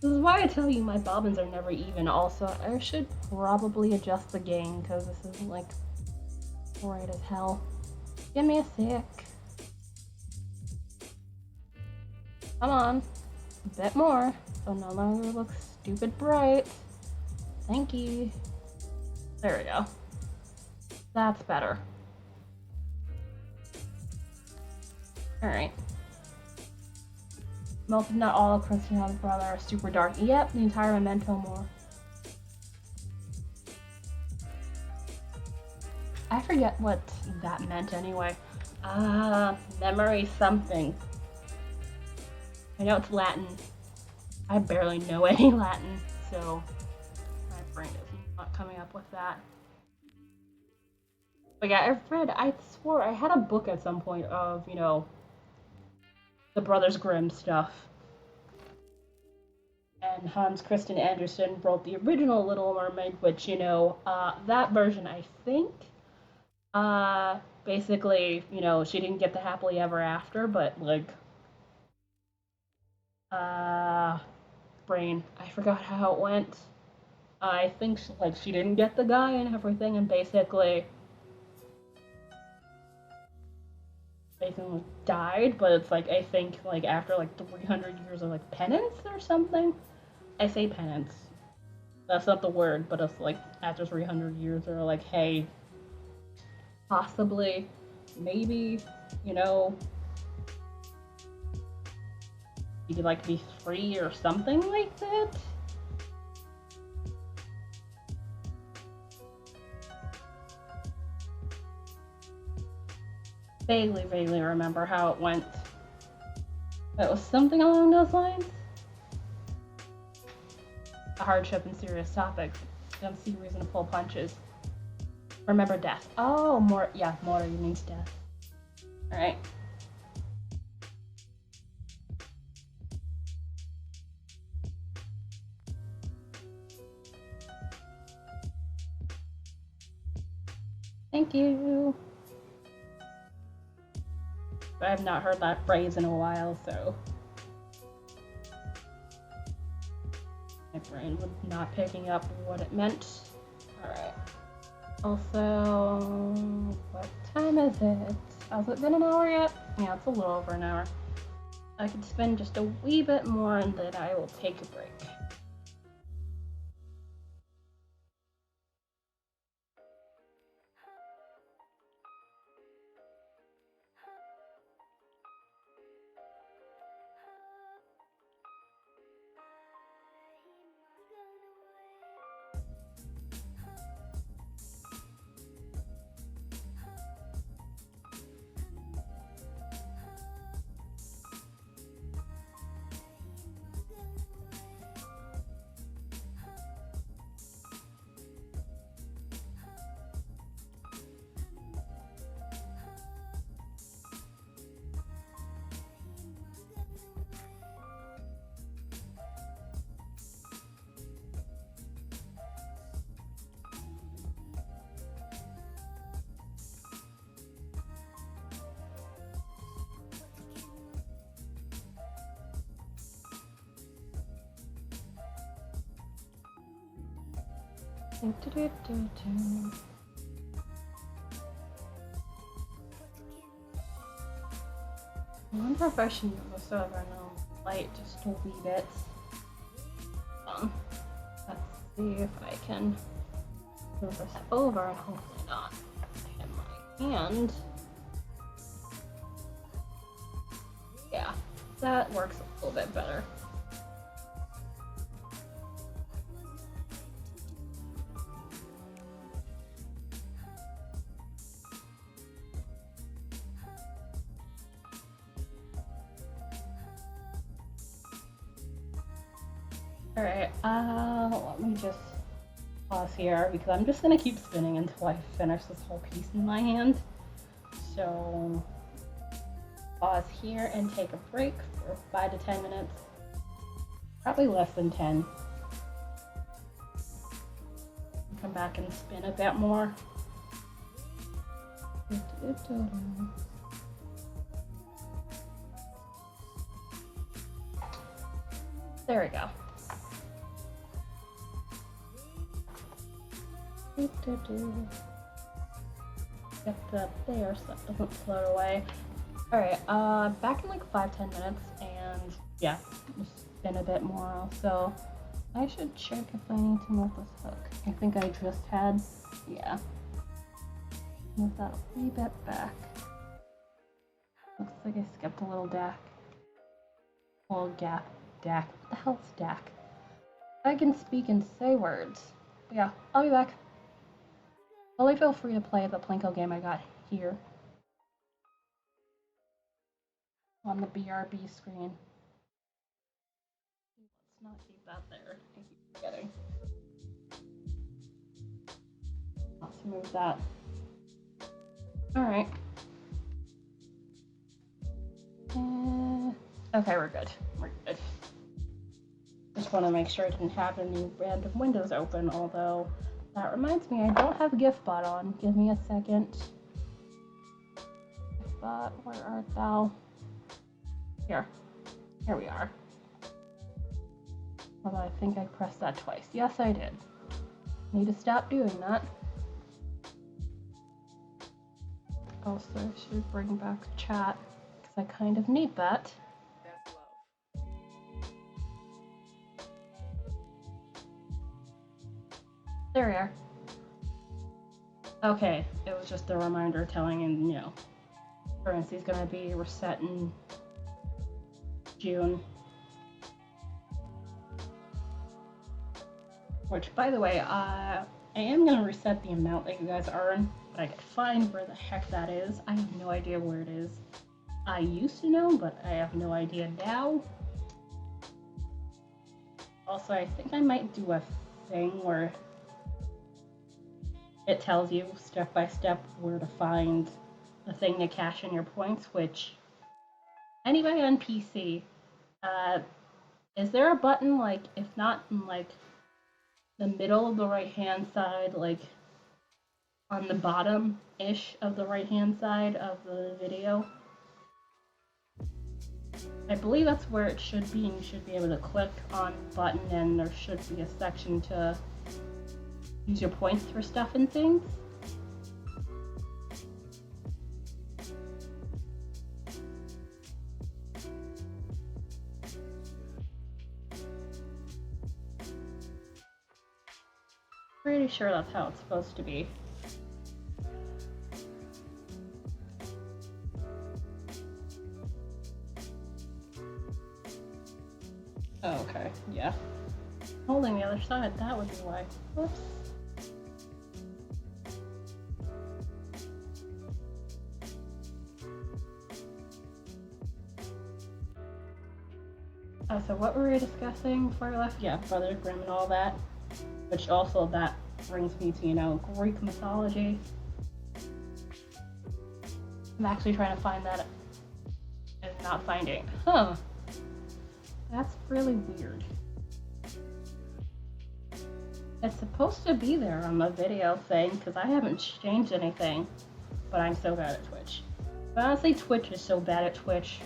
This is why I tell you my bobbins are never even. Also, I should probably adjust the gain because this is like bright as hell. Give me a sec. Come on. A bit more. So no longer looks stupid bright. Thank you. There we go. That's better. Alright. Most, if not all, of Christiana's brother are super dark. Yep, the entire Memento Mori. I forget what that meant anyway. Memory something. I know it's Latin. I barely know any Latin, so my brain is not coming up with that. But yeah, I swore I had a book at some point of, the Brothers Grimm stuff. And Hans Christian Andersen wrote the original Little Mermaid, which, that version, I think, basically, she didn't get the happily ever after, but, brain, I forgot how it went. I think, she didn't get the guy and everything, and basically died, but it's I think after 300 years of penance or something. I say penance. That's not the word, but it's after 300 years they're hey, possibly, maybe, you'd like to be free or something like that. Vaguely remember how it went. It was something along those lines. A hardship and serious topics. Don't see reason to pull punches. Remember death. Oh, Mori means death. Alright. Thank you. I have not heard that phrase in a while, so my brain was not picking up what it meant. Alright. Also, what time is it? Has it been an hour yet? Yeah, it's a little over an hour. I could spend just a wee bit more and then I will take a break. Do-do-do-do-do. I wonder if I should move this over now, light just a wee bit. Let's see if I can move this over and hopefully not hit my hand. Yeah, that works a little bit better. Alright, let me just pause here because I'm just gonna keep spinning until I finish this whole piece in my hand. So, pause here and take a break for 5 to 10 minutes. Probably less than 10. Come back and spin a bit more. There we go. Get that there so that doesn't float away. Alright, back in like 5-10 minutes, and yeah, just spin a bit more also. I should check if I need to move this hook. I think I just had, yeah. Move that a wee bit back. Looks like I skipped a little DAC. Well, DAC. What the hell's DAC? I can speak and say words. But yeah, I'll be back. Totally feel free to play the Plinko game I got here on the BRB screen. Let's not keep that there. I keep forgetting. Let's move that. Alright. Okay, we're good. We're good. Just want to make sure I didn't have any random windows open, although that reminds me, I don't have GIFbot on. Give me a second. GIFbot, where art thou? Here. Here we are. Although I think I pressed that twice. Yes, I did. Need to stop doing that. Also, I should bring back chat, because I kind of need that. There we are. Okay, it was just a reminder telling him, you know, currency's gonna be reset in June. Which, by the way, I am gonna reset the amount that you guys earn, but I can find where the heck that is. I have no idea where it is. I used to know, but I have no idea now. Also, I think I might do a thing where it tells you step by step where to find the thing to cash in your points, which anybody on PC, is there a button, like, if not in like the middle of the right hand side, like on the bottom-ish of the right hand side of the video? I believe that's where it should be, and you should be able to click on the button and there should be a section to use your points for stuff and things. Pretty sure that's how it's supposed to be. Oh, okay, yeah. Holding the other side, that would be why. Whoops. So what were we discussing before we left? Yeah, Brother Grimm and all that. Which also, that brings me to, you know, Greek mythology. I'm actually trying to find that and not finding. Huh. That's really weird. It's supposed to be there on the video thing, because I haven't changed anything. But I'm so bad at Twitch. But honestly, Twitch is so bad at Twitch.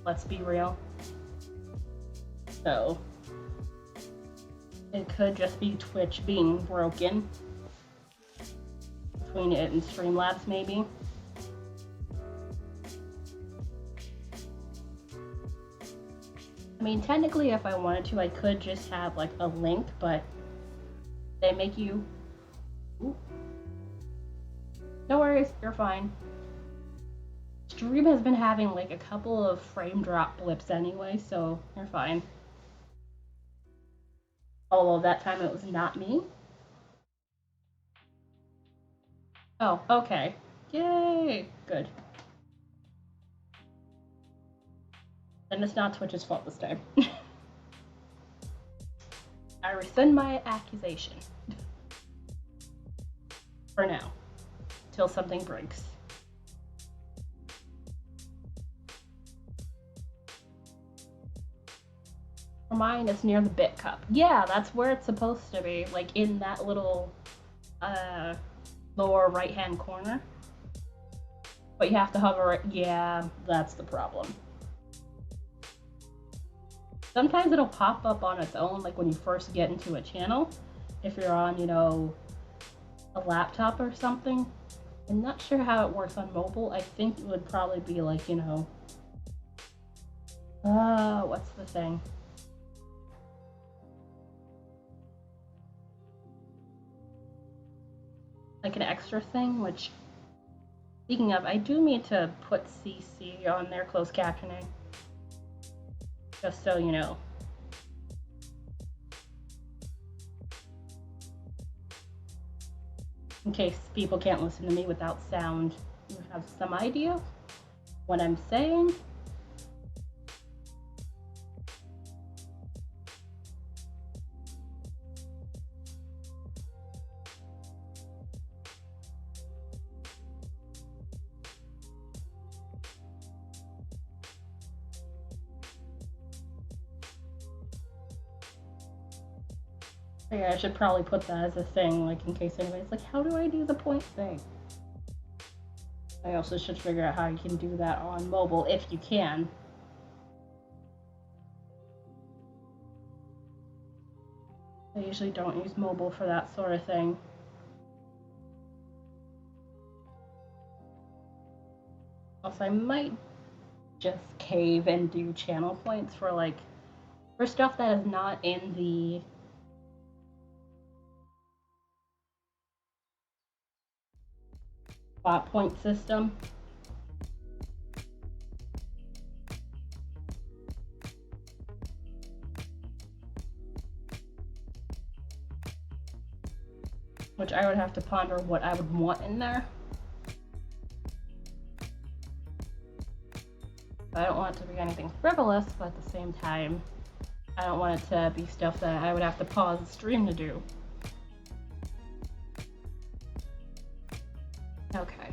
Let's be real. So, It could just be Twitch being broken between it and Streamlabs, maybe. I mean, technically, if I wanted to, I could just have like a link, but they make you. Ooh. No worries, you're fine. Stream has been having like a couple of frame drop blips anyway, so you're fine. Although that time it was not me. Oh, okay. Yay! Good. Then it's not Twitch's fault this time. I rescind my accusation. For now. Till something breaks. For mine, it's near the bit cup. Yeah, that's where it's supposed to be. Like in that little lower right-hand corner. But you have to hover it. Yeah, that's the problem. Sometimes it'll pop up on its own, like when you first get into a channel. If you're on, you know, a laptop or something. I'm not sure how it works on mobile. I think it would probably be like, you know, what's the thing? Like an extra thing, which, speaking of, I do mean to put CC on their closed captioning. Just so you know. In case people can't listen to me without sound, you have some idea what I'm saying. Yeah, I should probably put that as a thing, like in case anybody's like, how do I do the point thing? I also should figure out how you can do that on mobile, if you can. I usually don't use mobile for that sort of thing. Also, I might just cave and do channel points for like, for stuff that is not in the spot point system. Which I would have to ponder what I would want in there. I don't want it to be anything frivolous, but at the same time, I don't want it to be stuff that I would have to pause the stream to do. Okay.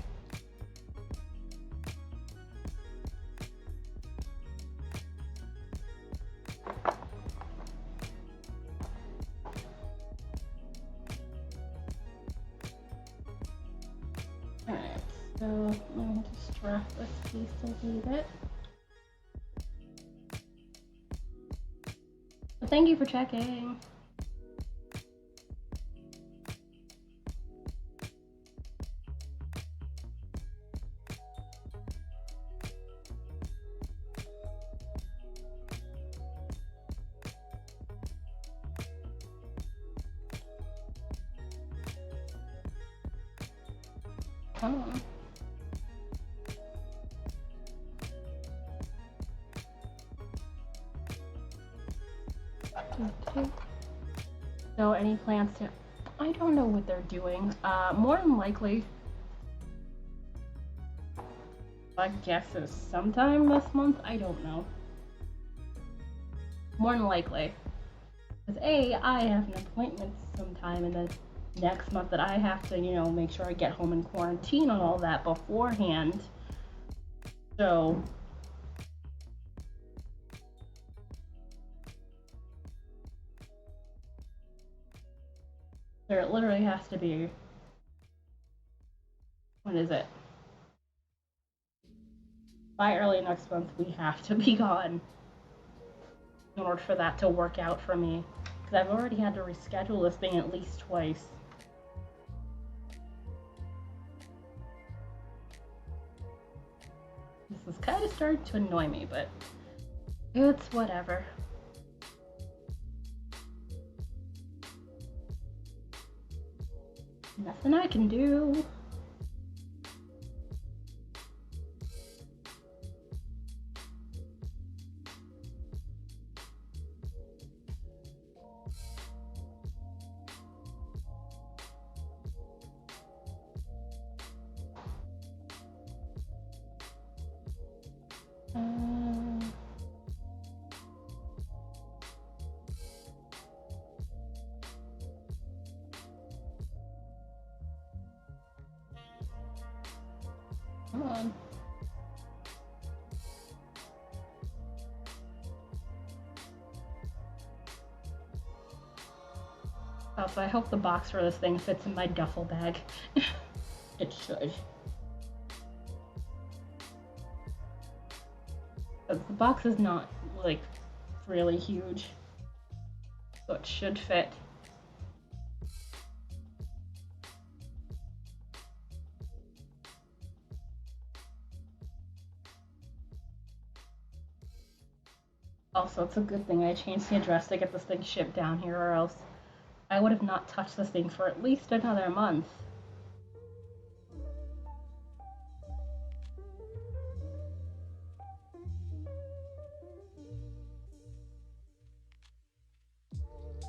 Alright, so let me just drop this piece and leave it. But thank you for checking. Come on. Okay. So any plans to, I don't know what they're doing. More than likely, I guess it's sometime this month. I don't know. More than likely. Because I have an appointment sometime in the next month that I have to, you know, make sure I get home and quarantine and all that beforehand. So there literally has to be, what is it? By early next month, we have to be gone in order for that to work out for me. Because I've already had to reschedule this thing at least twice. This is kind of starting to annoy me, but it's whatever. Nothing I can do. Come on. Also, I hope the box for this thing fits in my duffel bag. It should. The box is not, like, really huge, so it should fit. Also, it's a good thing I changed the address to get this thing shipped down here, or else I would have not touched this thing for at least another month.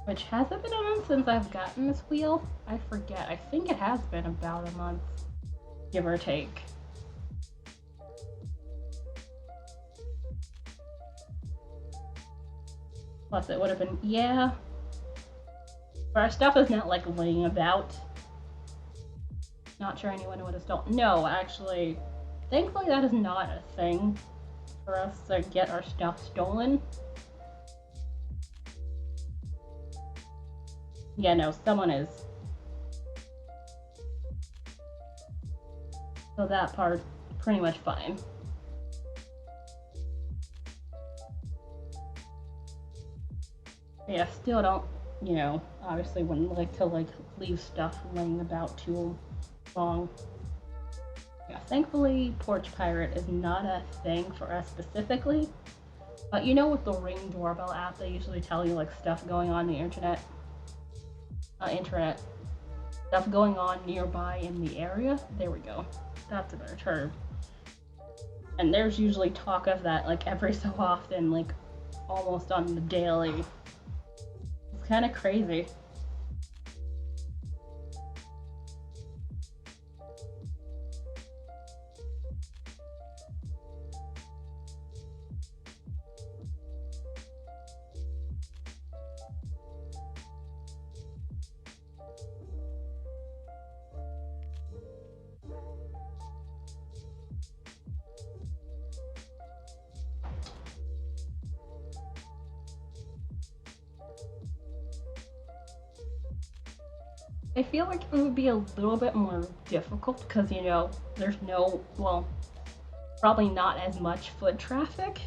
Which, has it been a month since I've gotten this wheel? I forget. I think it has been about a month, give or take. Plus, it would have been, yeah. But our stuff is not, like, laying about. Not sure anyone would have stolen. No, actually, thankfully that is not a thing for us to get our stuff stolen. Yeah, no, someone is. So that part, pretty much fine. Yeah, still don't, you know, obviously wouldn't like to, like, leave stuff laying about too long. Yeah, thankfully, Porch Pirate is not a thing for us specifically. But you know, with the Ring doorbell app, they usually tell you, like, stuff going on the internet. Stuff going on nearby in the area. There we go. That's a better term. And there's usually talk of that, like, every so often, like, almost on the daily. It's kind of crazy. I feel like it would be a little bit more difficult because, you know, there's no, well, probably not as much foot traffic.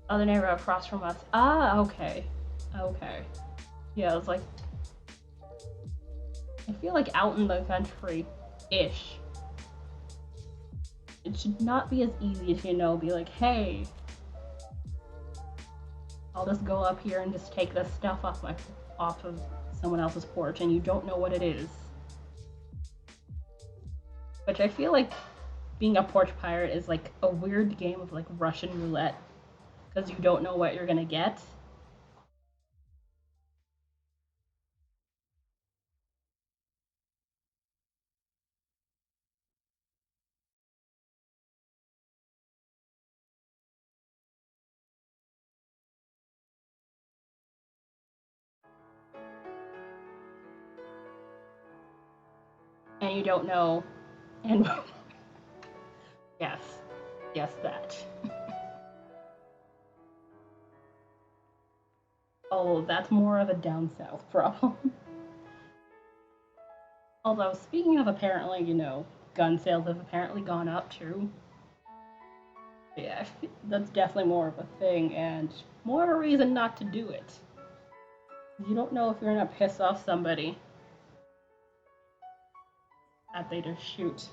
Other neighbor across from us. Ah, okay. Okay. Yeah, it's like, I feel like out in the country-ish, it should not be as easy as, you know, be like, hey, I'll just go up here and just take this stuff off of someone else's porch, and you don't know what it is. Which I feel like being a porch pirate is like a weird game of, like, Russian roulette, because you don't know what you're gonna get. And you don't know, and yes, that. Oh, that's more of a down south problem. Although, speaking of, apparently, you know, gun sales have apparently gone up too. Yeah, that's definitely more of a thing and more of a reason not to do it. You don't know if you're gonna piss off somebody that they just shoot.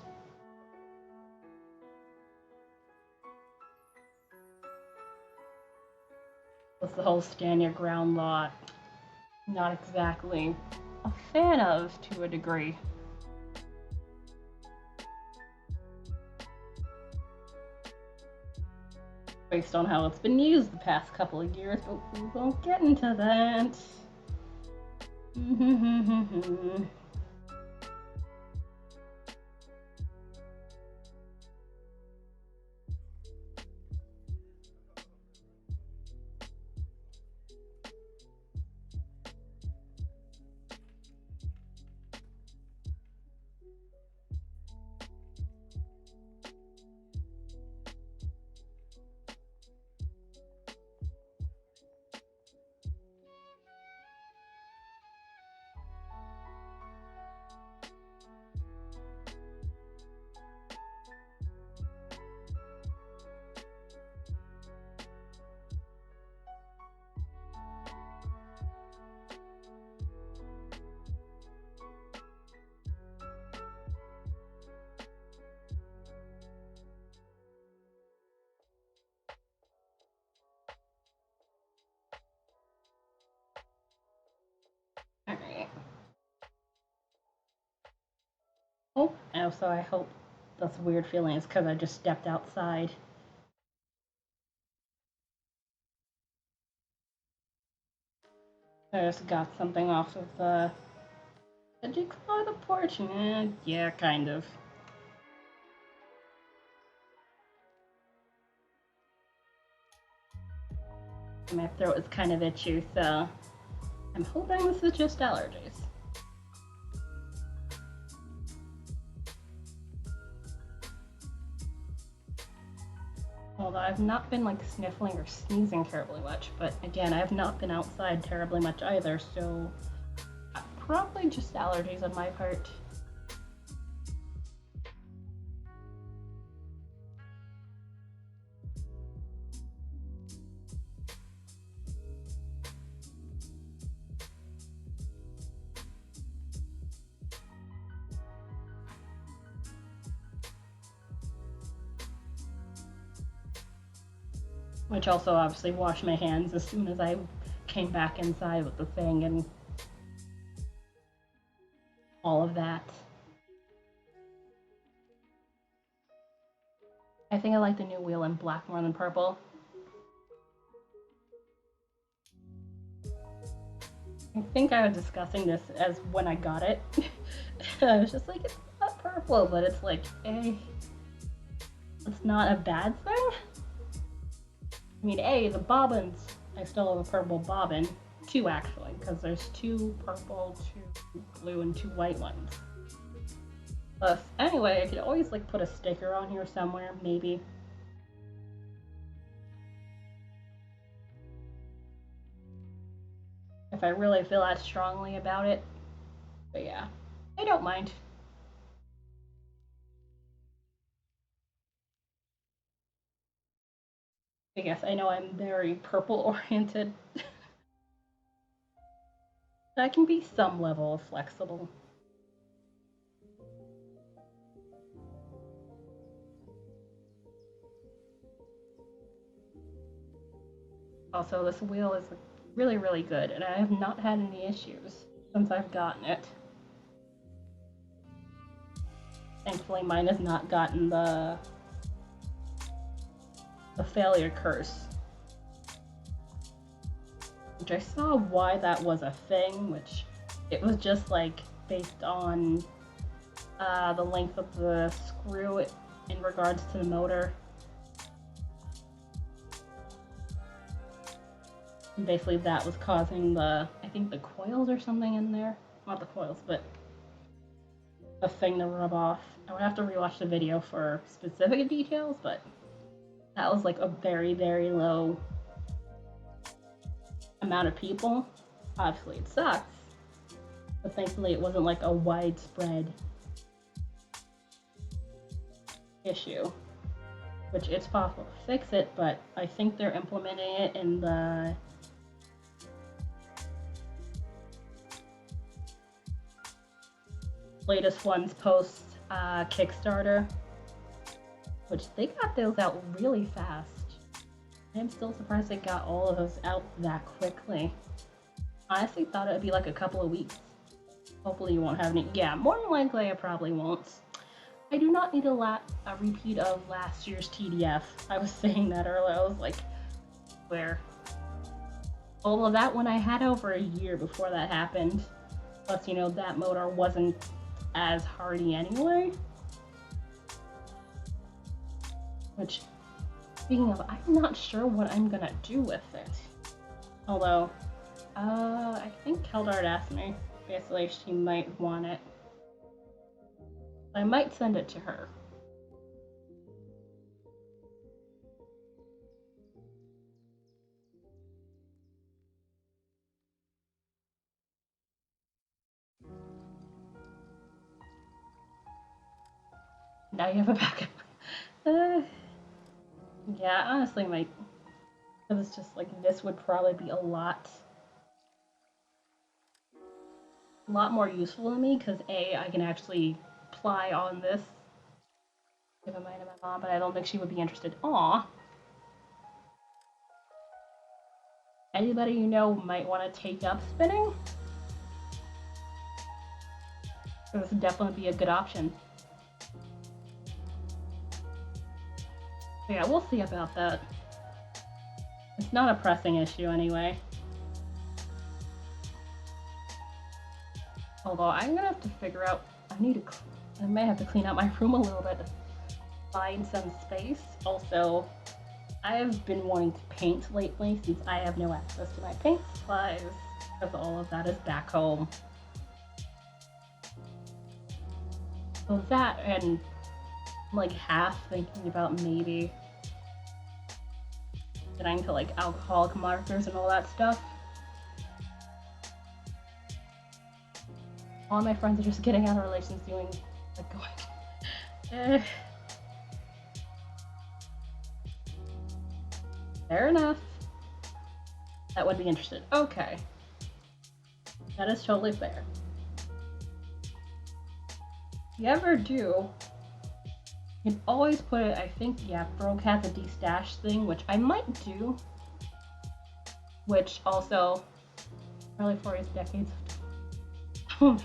That's the whole stand your ground law. Not exactly a fan of to a degree. Based on how it's been used the past couple of years, but we won't get into that. Alright. Oh, and also I hope that's a weird feeling is because I just stepped outside. I just got something off of the... Did you call it the porch? Yeah, kind of. My throat is kind of itchy, so I'm hoping this is just allergies. Although I've not been like sniffling or sneezing terribly much, but again, I have not been outside terribly much either, so probably just allergies on my part. Which also obviously washed my hands as soon as I came back inside with the thing and all of that. I think I like the new wheel in black more than purple. I think I was discussing this as when I got it. I was just like, it's not purple, but it's like, it's not a bad thing. I mean, the bobbins, I still have a purple bobbin. 2 actually, because there's 2 purple, 2 blue, and 2 white ones. Anyway, I could always like put a sticker on here somewhere, maybe. If I really feel that strongly about it. But yeah, I don't mind. I guess I know I'm very purple oriented. That can be some level of flexible. Also, this wheel is really, really good, and I have not had any issues since I've gotten it. Thankfully, mine has not gotten the failure curse. Which I saw why that was a thing, which it was just like based on the length of the screw in regards to the motor. And basically that was causing I think the coils or something in there. Not the coils, but the thing to rub off. I would have to rewatch the video for specific details, but that was like a very, very low amount of people. Obviously it sucks, but thankfully it wasn't like a widespread issue. which it's possible to fix it, but I think they're implementing it in the latest ones post Kickstarter, which they got those out really fast. I'm still surprised they got all of those out that quickly. Honestly, thought it would be like a couple of weeks. Hopefully you won't have any. Yeah, more than likely I probably won't. I do not need a repeat of last year's TDF. I was saying that earlier. I was like, where? All of that when I had over a year before that happened. Plus, you know, that motor wasn't as hardy anyway. Which, speaking of, I'm not sure what I'm gonna do with it. Although, I think Keldard asked me basically if she might want it. I might send it to her. Now you have a backup. Yeah, honestly, might. Because it's just like this would probably be a lot more useful to me. Because A, I can actually ply on this. Give a mind to my mom, but I don't think she would be interested. Aw. Anybody you know might want to take up spinning? So this would definitely be a good option. So yeah, we'll see about that. It's not a pressing issue anyway. Although I'm gonna have to figure out, I may have to clean out my room a little bit to find some space. Also, I have been wanting to paint lately since I have no access to my paint supplies because all of that is back home. So that, and I'm like half thinking about maybe getting to like alcoholic markers and all that stuff. All my friends are just getting out of relations doing like going fair enough. That would be interested. Okay. That is totally fair. If you ever do, you can always put it, I think, yeah, Broke has a de-stash thing, which I might do. Which also, early 40s, decades of... Oh my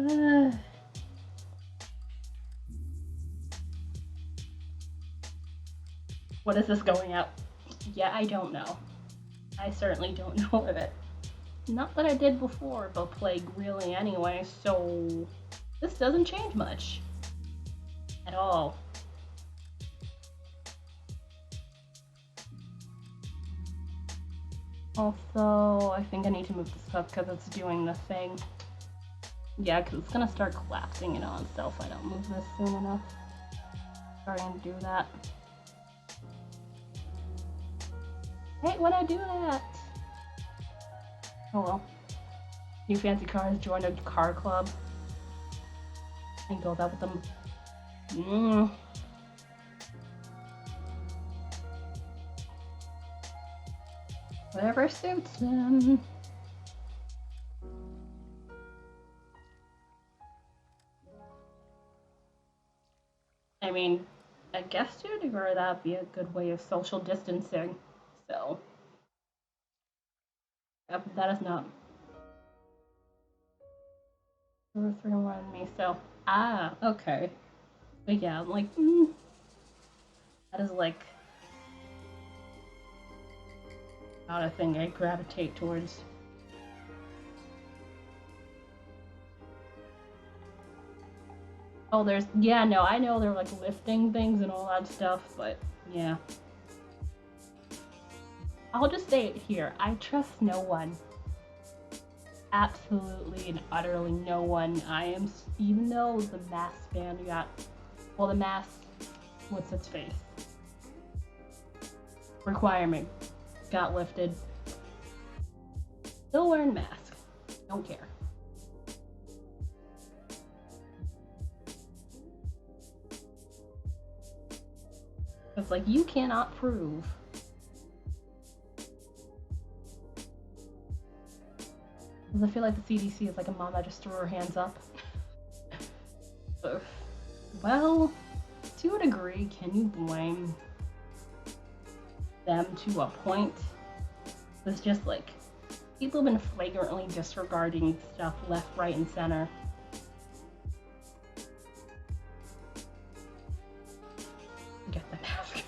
god. What is this going out? Yeah, I don't know. I certainly don't know of it. Not that I did before the plague, really, anyway, so this doesn't change much. At all. Also, I think I need to move this up because it's doing the thing. Yeah, because it's going to start collapsing in on itself if I don't move this soon enough. Starting to do that. I hate when I do that. Oh well. New fancy cars, join a car club. And go out with them. Whatever suits them. I mean, I guess to a degree that'd be a good way of social distancing. So, yep, that is not 3-1 me. So, okay. But yeah, I'm like, that is like not a thing I gravitate towards. Oh, yeah, no, I know they're like lifting things and all that stuff, but yeah. I'll just say it here. I trust no one. Absolutely and utterly no one. Even though the mask ban the mask, what's its face? Requirement got lifted. Still wearing mask. Don't care. It's like, you cannot prove. Because I feel like the CDC is like a mom that just threw her hands up. So, well, to a degree, can you blame them to a point? It's just like, people have been flagrantly disregarding stuff left, right, and center. Get the mask.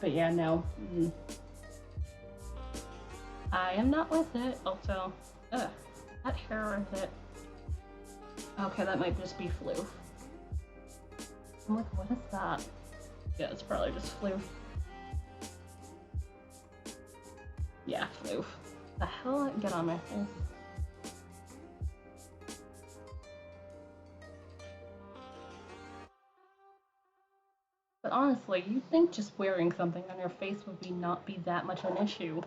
But yeah, no. I am not with it. Also, that hair is it. Okay, that might just be flu. I'm like, what is that? Yeah, it's probably just flu. Yeah, flu. The hell? Get on my face. But honestly, you'd think just wearing something on your face would not be that much of an issue.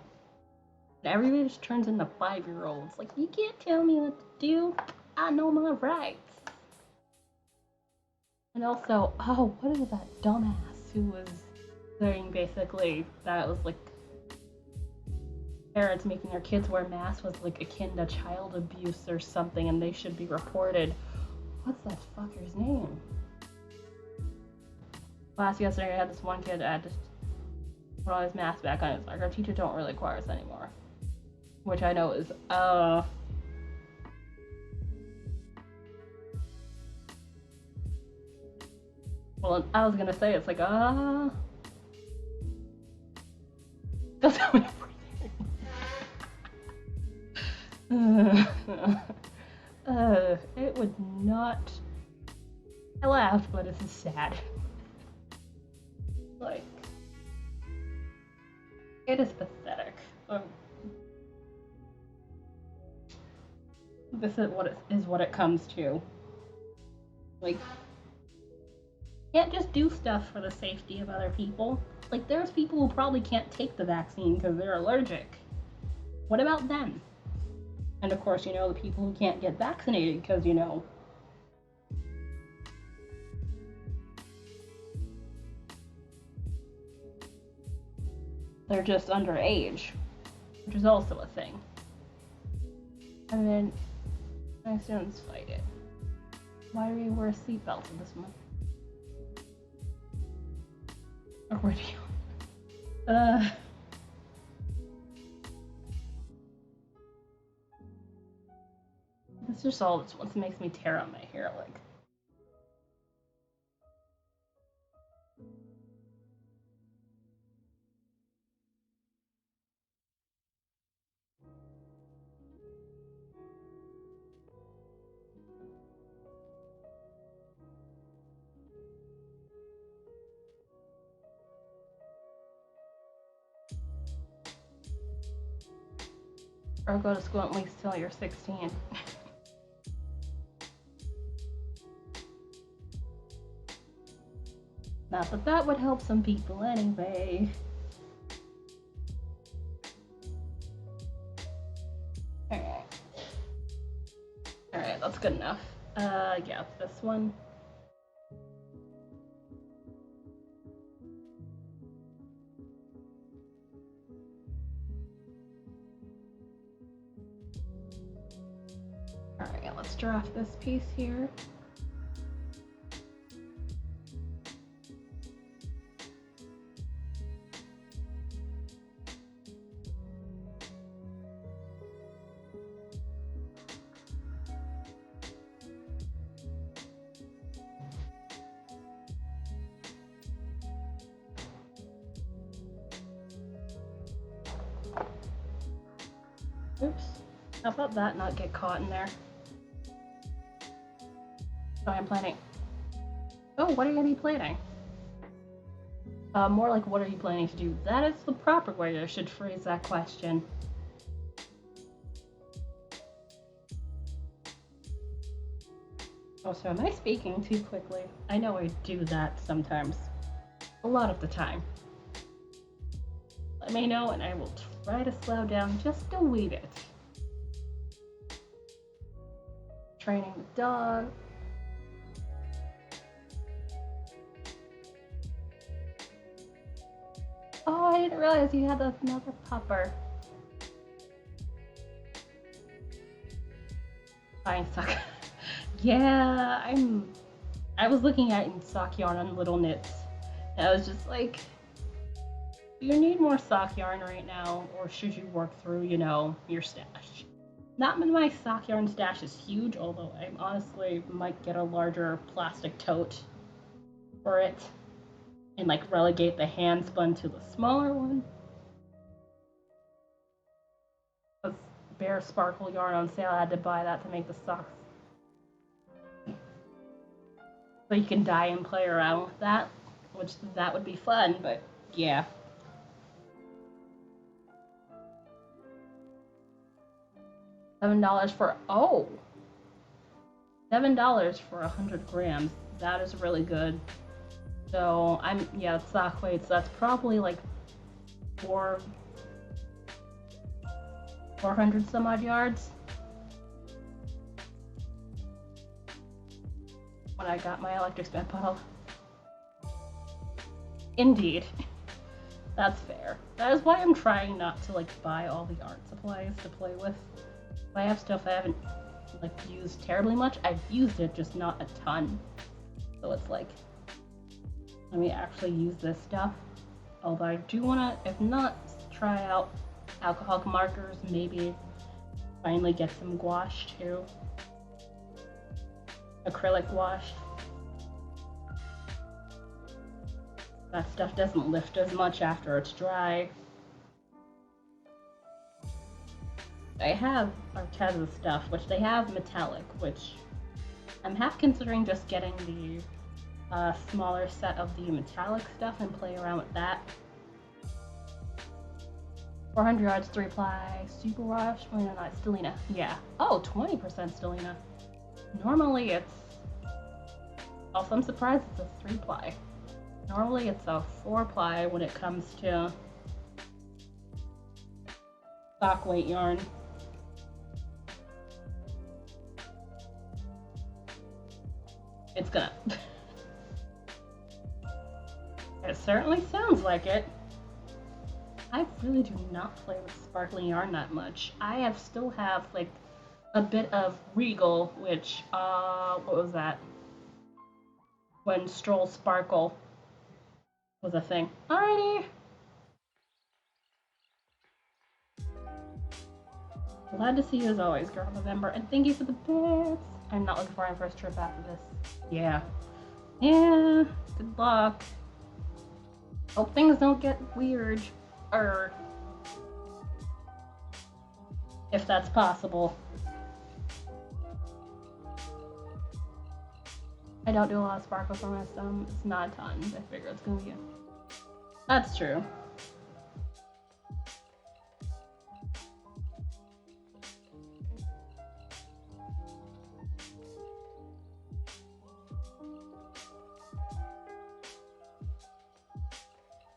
And everybody just turns into 5-year-olds. Like, you can't tell me what to do. I know my rights. And also, oh, what is that dumbass who was saying basically that it was like parents making their kids wear masks was like akin to child abuse or something and they should be reported. What's that fucker's name? Class yesterday, I had this one kid that just put all his mask back on. It's like, our teachers don't really require us anymore. Which I know is, well, I was gonna say, it's like, that's how it would not. I laughed, but this is sad. Like, it is pathetic. This is what it comes to. Like, you can't just do stuff for the safety of other people. Like, there's people who probably can't take the vaccine because they're allergic. What about them? And of course, you know, the people who can't get vaccinated because, you know, they're just underage, which is also a thing. And then my students fight it. Why do we wear seatbelts in this one? Or where do you? This just all this once makes me tear out my hair, like. Or go to school at least till you're 16. Not that that would help some people anyway. Alright, that's good enough. Yeah, this one. Alright, let's draft this piece here. Oops. How about that not get caught in there? So I'm planning. Oh, what are you gonna be planning? More like, what are you planning to do? That is the proper way I should phrase that question. Oh, so am I speaking too quickly? I know I do that sometimes. A lot of the time. Let me know and I will try to slow down just a wee bit. Training the dog. I didn't realize you had another pupper. Buying sock. Yeah, I was looking at in sock yarn on Little Knits, and I was just like, do you need more sock yarn right now, or should you work through, you know, your stash? Not that my sock yarn stash is huge, although I honestly might get a larger plastic tote for it and like relegate the hand spun to the smaller one. Because Bare Sparkle yarn on sale, I had to buy that to make the socks. So you can dye and play around with that, which that would be fun, but yeah. $7 for, oh, $7 for 100 grams. That is really good. So yeah, sock weights, that's probably like 400 some odd yards. When I got my electric spin puddle. Indeed. That's fair. That is why I'm trying not to like buy all the art supplies to play with. If I have stuff I haven't like used terribly much, I've used it, just not a ton. So it's like, let me actually use this stuff. Although I do want to, if not, try out alcoholic markers, maybe finally get some gouache too. Acrylic gouache. That stuff doesn't lift as much after it's dry. I have Arteza stuff, which they have metallic, which I'm half considering just getting the smaller set of the metallic stuff and play around with that. 400 yards, 3-ply, superwash, oh no, not Stellina, yeah. Oh, 20% Stellina. Normally it's, also I'm surprised it's a 3-ply. Normally it's a 4-ply when it comes to sock weight yarn. It's gonna. It certainly sounds like it. I really do not play with sparkling yarn that much. I still have like a bit of Regal, which what was that? When Stroll Sparkle was a thing. Alrighty. Glad to see you as always, girl November, and thank you for the bits. I'm not looking for my first trip after this. Yeah. Yeah. Good luck. Hope things don't get weird. Or if that's possible. I don't do a lot of sparkle for my it's not a ton. I figure it's gonna be a... That's true.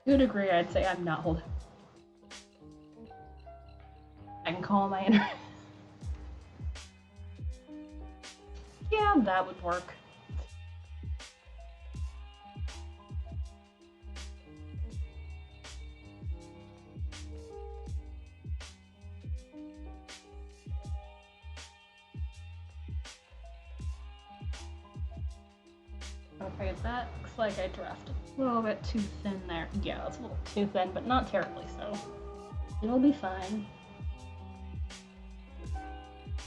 To a degree, I'd say I'm not holding. I can call my inner. Yeah, that would work. Okay, that looks like I drafted a little bit too thin there. Yeah, it's a little too thin, but not terribly so. It'll be fine.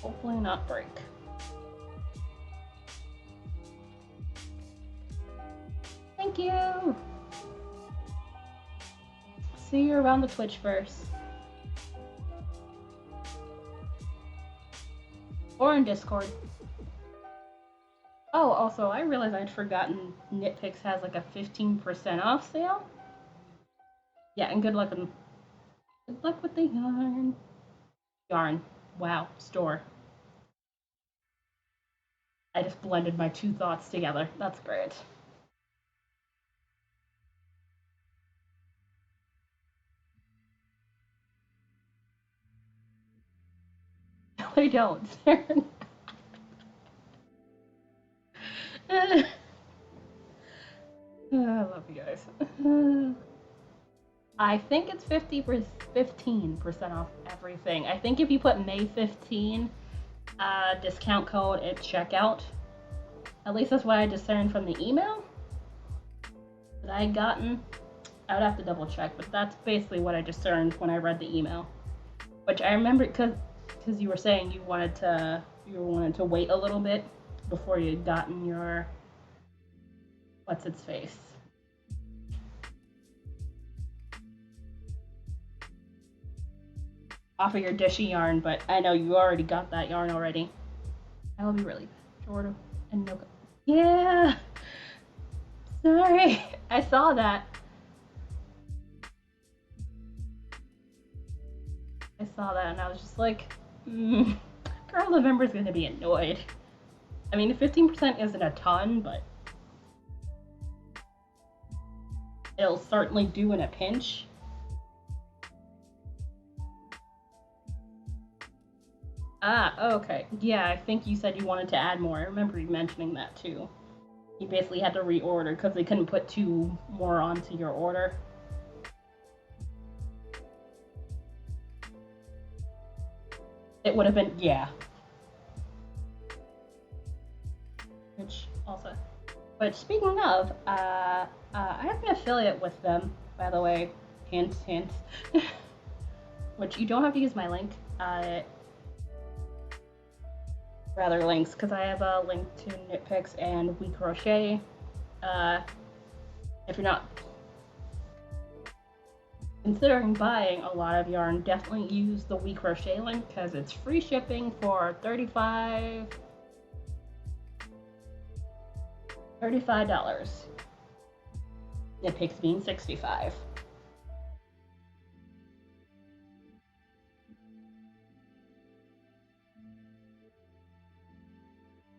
Hopefully not break. Thank you! See you around the Twitchverse. Or in Discord. Oh, also, I realized I'd forgotten Knitpicks has like a 15% off sale. Yeah, and good luck with the yarn. Yarn. Wow, store. I just blended my two thoughts together. That's great. No, I don't. I love you guys. I think it's 15% off everything. I think if you put May 15 discount code at checkout, at least that's what I discerned from the email that I had gotten. I would have to double check, but that's basically what I discerned when I read the email. Which I remember because you were saying you wanted to wait a little bit before you had gotten your what's its face. Off of your dishy yarn, but I know you already got that yarn already. I will be really short of and no. Yeah. Sorry, I saw that. I saw that and I was just like, Girl November's gonna be annoyed. I mean, 15% isn't a ton, but it'll certainly do in a pinch. Okay. Yeah, I think you said you wanted to add more. I remember you mentioning that too. You basically had to reorder because they couldn't put 2 more onto your order. It would have been, yeah. Which also, but speaking of, I have an affiliate with them, by the way. Hint, hint. Which you don't have to use my link. Rather links, because I have a link to Knit Picks and We Crochet. If you're not considering buying a lot of yarn, definitely use the We Crochet link because it's free shipping for $35. Knit Picks being $65.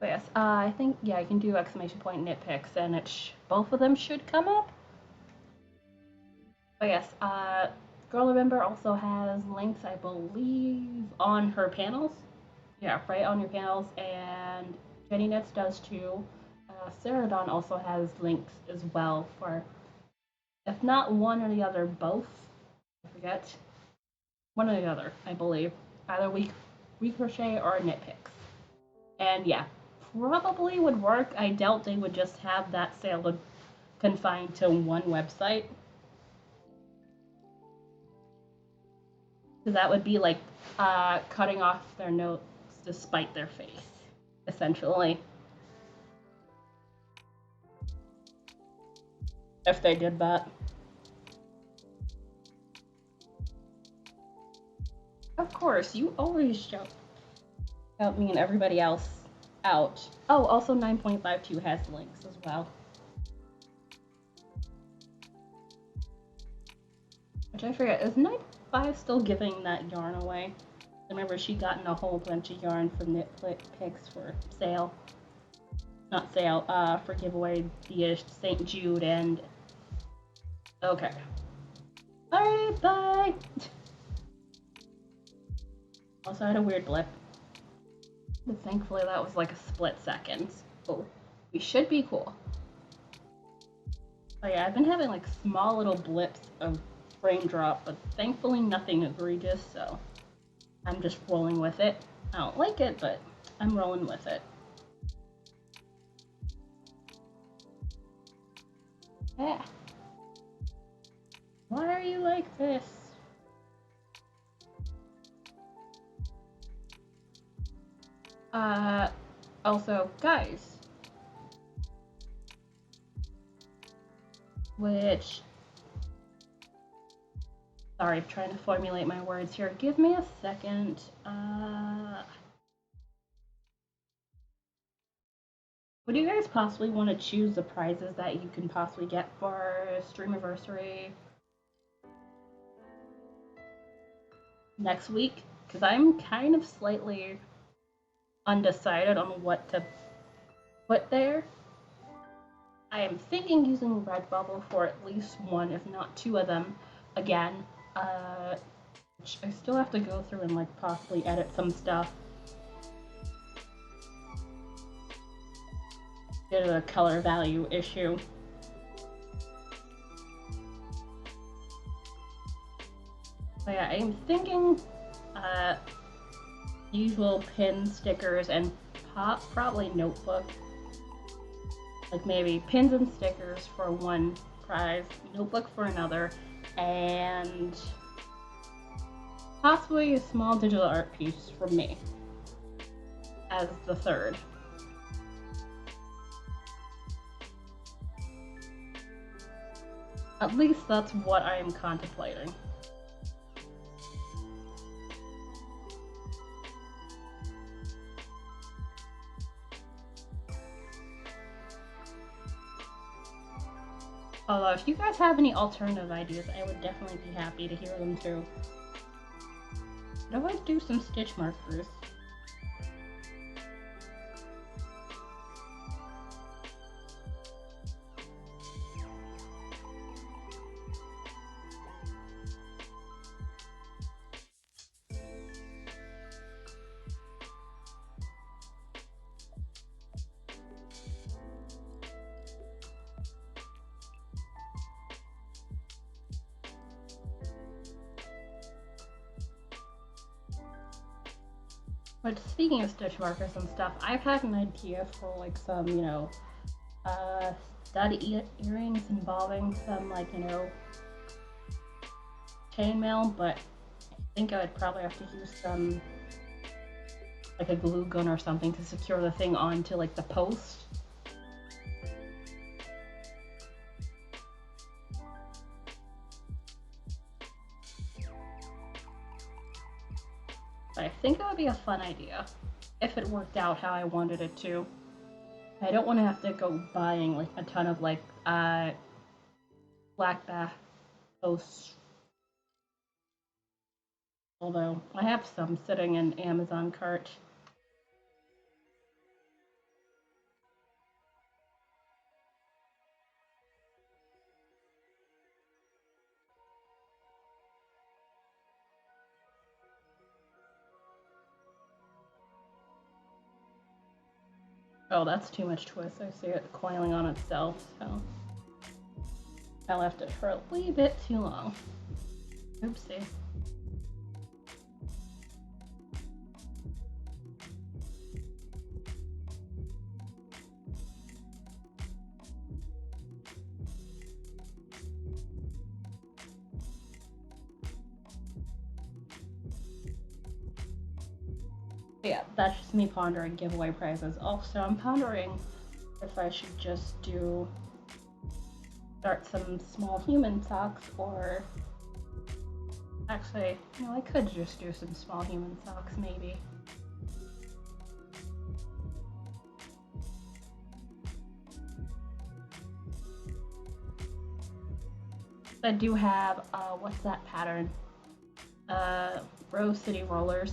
But yes, I think, yeah, you can do exclamation point Knit Picks and both of them should come up. But yes, Girl November also has links, I believe, on her panels. Yeah, right on your panels, and Jenny Knits does too. Sarah Dawn also has links as well for, if not one or the other, both. I forget. One or the other, I believe. Either We Crochet or Knit Picks. And yeah, probably would work. I doubt they would just have that sale confined to one website. So that would be like cutting off their notes to spite their face, essentially. If they did that. Of course, you always shout me and everybody else out. Oh, also 9.52 has links as well. Which I forget, is 9.5 still giving that yarn away? I remember she gotten a whole bunch of yarn from Knit Picks for sale. Not sale, for giveaway via St. Jude and... Okay. Alright, bye! Also, I had a weird blip. But thankfully that was like a split second. Oh, we should be cool. Oh yeah, I've been having like small little blips of frame drop, but thankfully nothing egregious, so I'm just rolling with it. I don't like it, but I'm rolling with it. Yeah. Why are you like this? Also, guys, sorry, I'm trying to formulate my words here. Give me a second. Would you guys possibly want to choose the prizes that you can possibly get for Streamiversary next week? Because I'm kind of slightly undecided on what to put there. I am thinking using Redbubble for at least one, if not 2 of them. Again, which I still have to go through and like possibly edit some stuff. Due to a color value issue. So yeah, I'm thinking usual pin stickers and probably notebook. Like maybe pins and stickers for one prize, notebook for another, and possibly a small digital art piece from me as the third. At least that's what I am contemplating. Although, if you guys have any alternative ideas, I would definitely be happy to hear them too. But I would do some stitch markers. But speaking of stitch markers and stuff, I've had an idea for like some, stud earrings involving some like, chainmail, but I think I would probably have to use some, like a glue gun or something to secure the thing onto like the post. But I think it would be a fun idea if it worked out how I wanted it to. I don't want to have to go buying like a ton of like black bath posts. Although I have some sitting in Amazon cart. Oh, that's too much twist. I see it coiling on itself, so I left it for a wee bit too long. Oopsie. Yeah, that's just me pondering giveaway prizes. Also, I'm pondering if I should just start some small human socks, or actually, I could just do some small human socks maybe. I do have, what's that pattern? Rose City Rollers.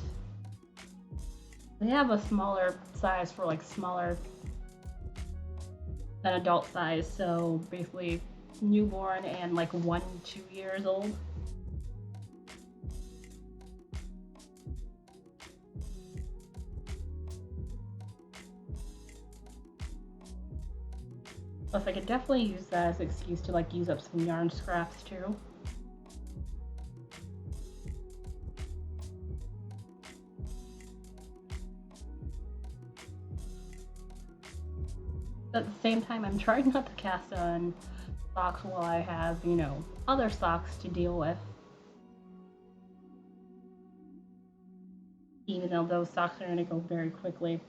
They have a smaller size for like smaller than adult size, so basically newborn and like 1 to 2 years old. Plus, I could definitely use that as an excuse to like use up some yarn scraps too. At the same time, I'm trying not to cast on socks while I have, other socks to deal with. Even though those socks are going to go very quickly.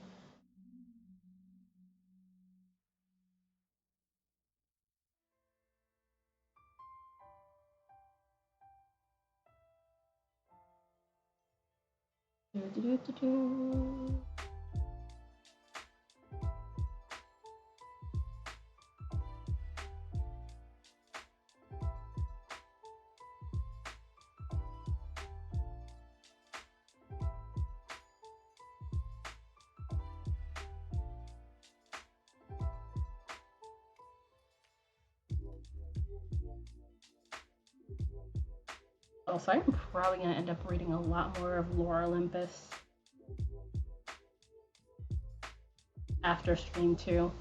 Do, do, do, do, do. Also, I'm probably going to end up reading a lot more of Lore Olympus after stream 2.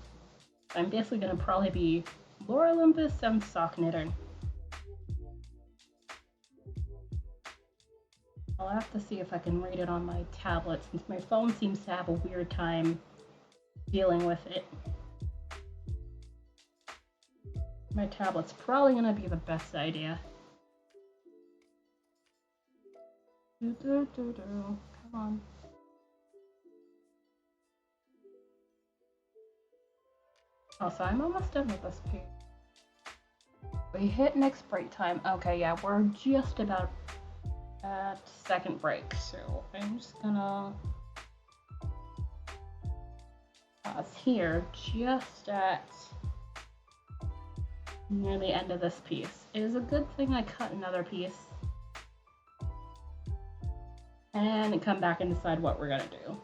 I'm basically going to probably be Lore Olympus and sock knitting. I'll have to see if I can read it on my tablet since my phone seems to have a weird time dealing with it. My tablet's probably gonna be the best idea. Come on. Also, I'm almost done with this piece. We hit next break time. Okay, yeah, we're just about at second break, so I'm just gonna pause here just at near the end of this piece. It is a good thing I cut another piece and come back and decide what we're gonna do.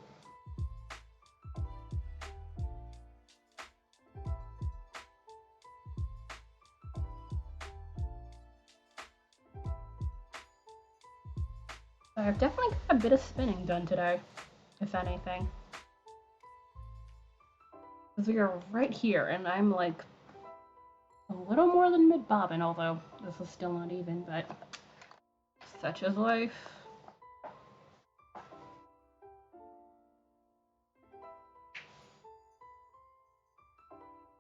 I've definitely got a bit of spinning done today, if anything. Because we are right here, and I'm like a little more than mid-bobbin, although this is still not even, but such is life.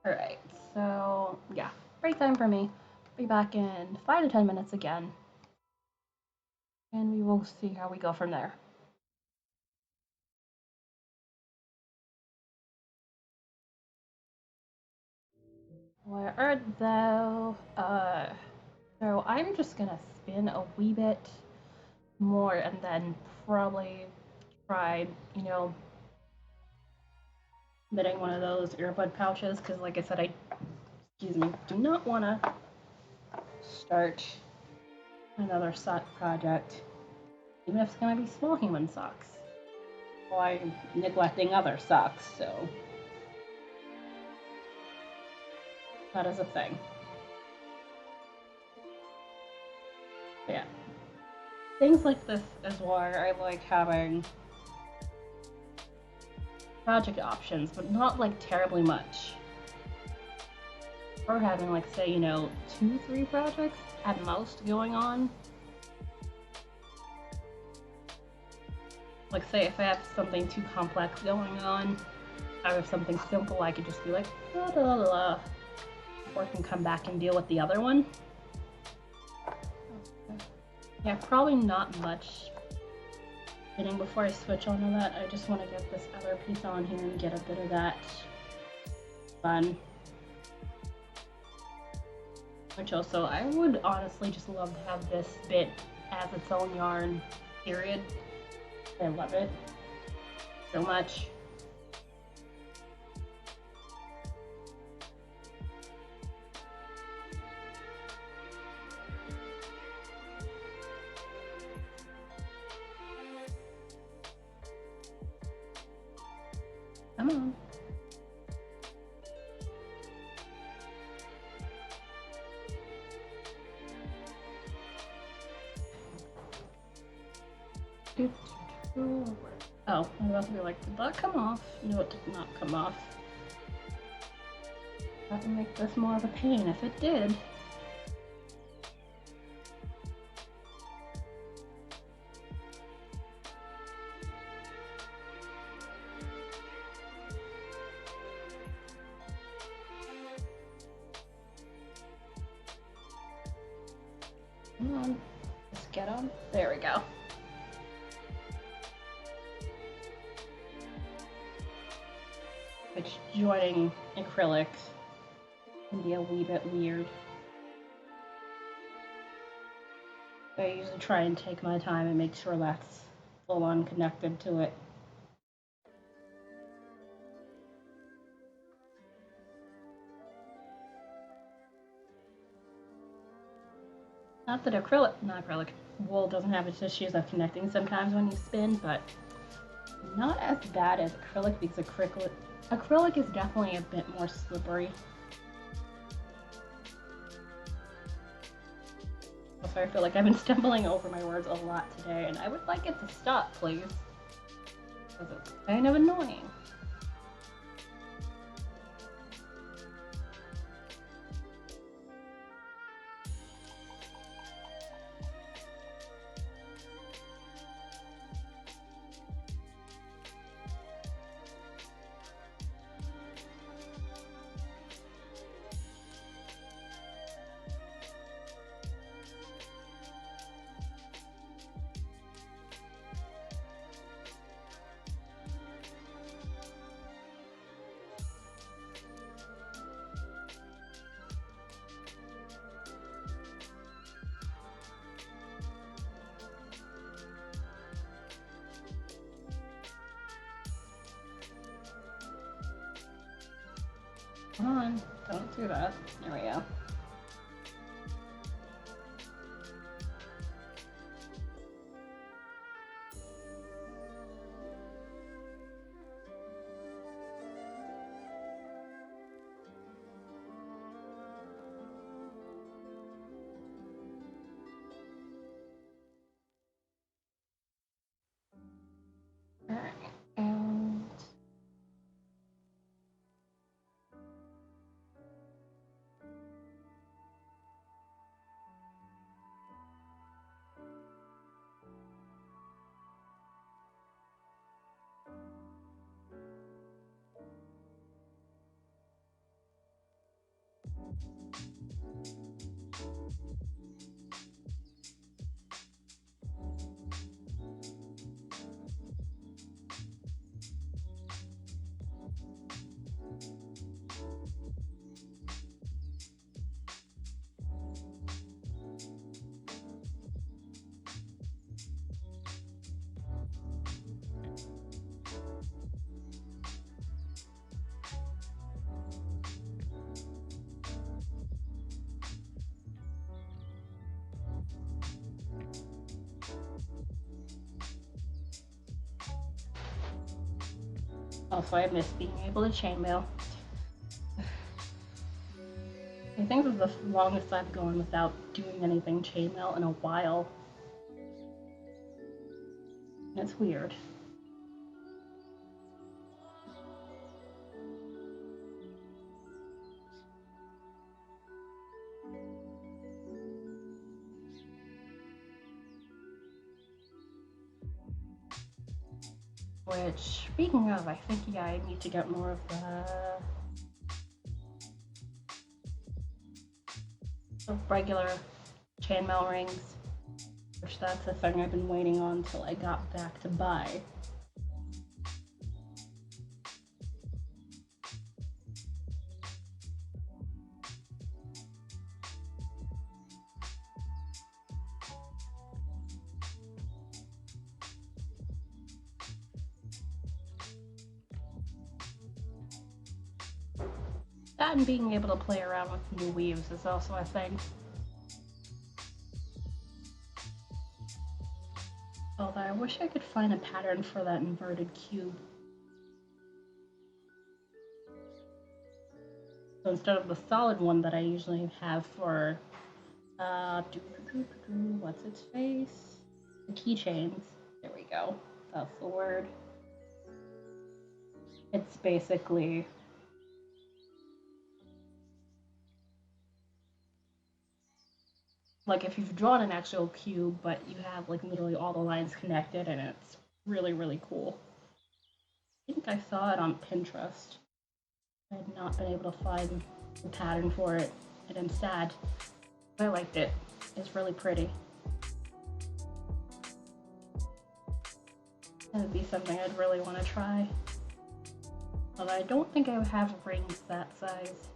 Alright, so yeah, break time for me. Be back in 5 to 10 minutes again. And we will see how we go from there. Where art thou? So I'm just gonna spin a wee bit more and then probably try, knitting one of those earbud pouches because, like I said, I, do not want to start another sock project, even if it's going to be small human socks, while I'm neglecting other socks, so that is a thing. But yeah, things like this is why I like having project options, but not like terribly much. Or having like, say, 2-3 projects at most going on. Like, say if I have something too complex going on, I have something simple, I could just be like, blah, blah, blah, or I can come back and deal with the other one. Yeah, probably not much fitting before I switch on to that. I just want to get this other piece on here and get a bit of that fun. Which also, I would honestly just love to have this bit as its own yarn, period. I love it so much. Come on. Oh, I'm about to be like, did that come off? No, it did not come off. That would make this more of a pain if it did. Come on, just get on. There we go. Which joining acrylics can be a wee bit weird. I usually try and take my time and make sure that's full on connected to it. Not that wool doesn't have its issues of connecting sometimes when you spin, but not as bad as acrylic because acrylic is definitely a bit more slippery. Also, I feel like I've been stumbling over my words a lot today, and I would like it to stop, please. Because it's kind of annoying. Come on, don't do that. There we go. Alright, and also I miss being able to chainmail. I think this is the longest I've gone without doing anything chainmail in a while. It's weird. Which, speaking of, I think yeah, I need to get more of the regular chainmail rings, which that's the thing I've been waiting on till I got back to buy. That and being able to play around with new weaves is also a thing. Although I wish I could find a pattern for that inverted cube. So instead of the solid one that I usually have for, what's its face? The keychains. There we go. That's the word. It's basically like if you've drawn an actual cube, but you have like literally all the lines connected, and it's really, really cool. I think I saw it on Pinterest. I had not been able to find the pattern for it, and I'm sad. I liked it. It's really pretty. That would be something I'd really want to try. Although I don't think I would have rings that size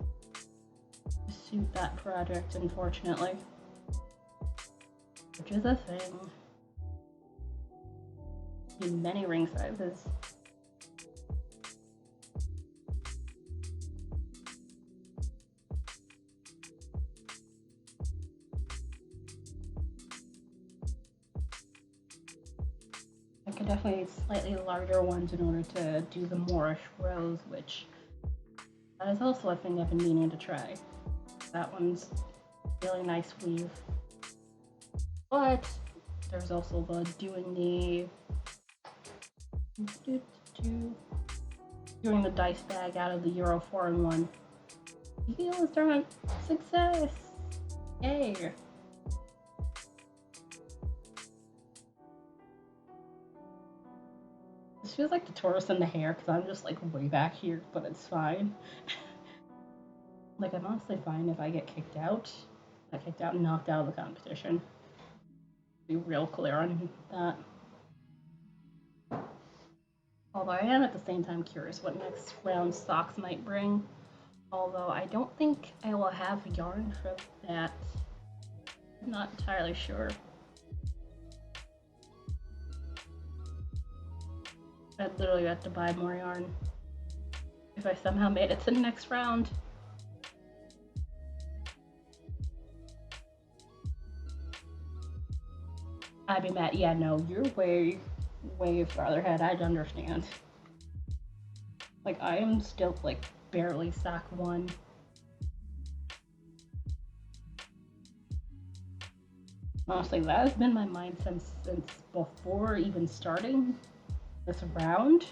to suit that project, unfortunately. Which is a thing. In many ring sizes. I could definitely need slightly larger ones in order to do the Moorish rose, which that is also a thing I've been meaning to try. That one's really nice weave. But there's also the doing the dice bag out of the Euro 4-in-1. Eagle is done. Success! Yay! This feels like the tortoise and the hare because I'm just like way back here, but it's fine. Like I'm honestly fine if I get kicked out. I kicked out and knocked out of the competition. Be real clear on that. Although I am at the same time curious what next round socks might bring. Although I don't think I will have yarn for that. I'm not entirely sure. I'd literally have to buy more yarn if I somehow made it to the next round. I'd be mad. Yeah, no, you're way, way farther ahead. I'd understand. Like, I am still, like, barely sock 1. Honestly, that has been my mind since before even starting this round.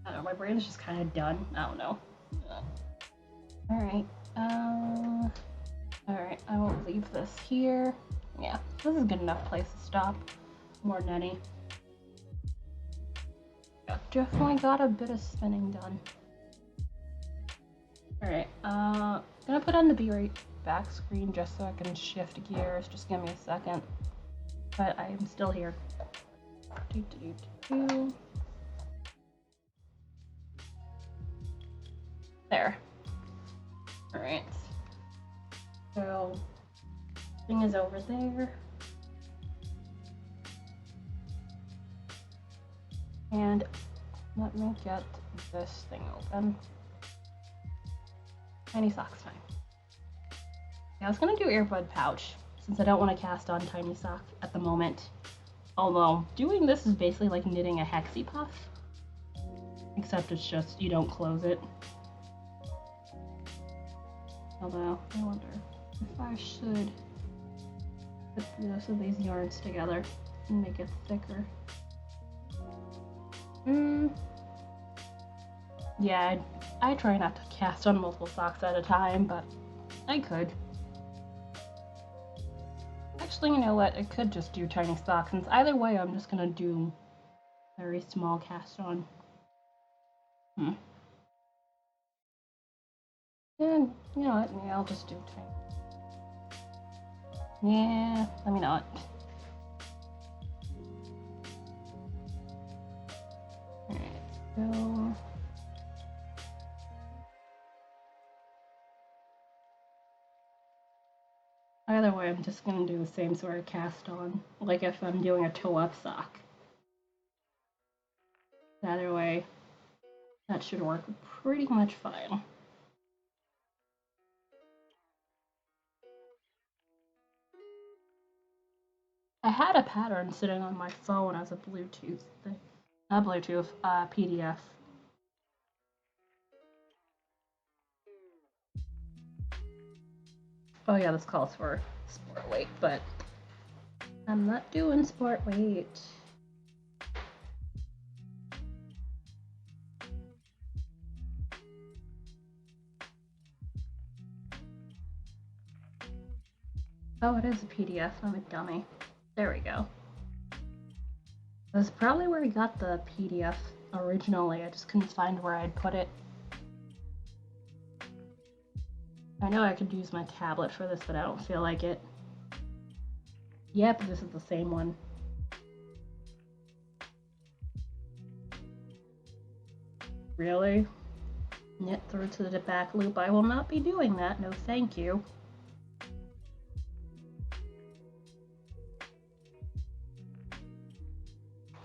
I don't know, my brain's just kind of done. I don't know. Alright, alright, I will leave this here. Yeah, this is a good enough place to stop. More than any. Yeah, definitely got a bit of spinning done. Alright, gonna put on the B-rate back screen just so I can shift gears. Just give me a second. But I am still here. There. Alright. So, thing is over there. And let me get this thing open. Tiny socks time. Yeah, I was gonna do earbud pouch since I don't want to cast on tiny sock at the moment. Although doing this is basically like knitting a hexie puff, except it's just you don't close it. Although I wonder if I should put most of these yarns together and make it thicker. Yeah, I try not to cast on multiple socks at a time, but I could. Actually, you know what? I could just do tiny socks, since either way I'm just gonna do very small cast on. And you know what? Yeah, I'll just do tiny. Yeah, let me not. Alright, so either way, I'm just gonna do the same sort of cast on, like if I'm doing a toe-up sock. Either way, that should work pretty much fine. I had a pattern sitting on my phone as a Bluetooth thing. Not Bluetooth, PDF. Oh yeah, this calls for sport weight, but I'm not doing sport weight. Oh, it is a PDF. I'm a dummy. There we go. That's probably where I got the PDF originally. I just couldn't find where I'd put it. I know I could use my tablet for this, but I don't feel like it. Yep, this is the same one. Really? Knit through to the back loop. I will not be doing that. No, thank you.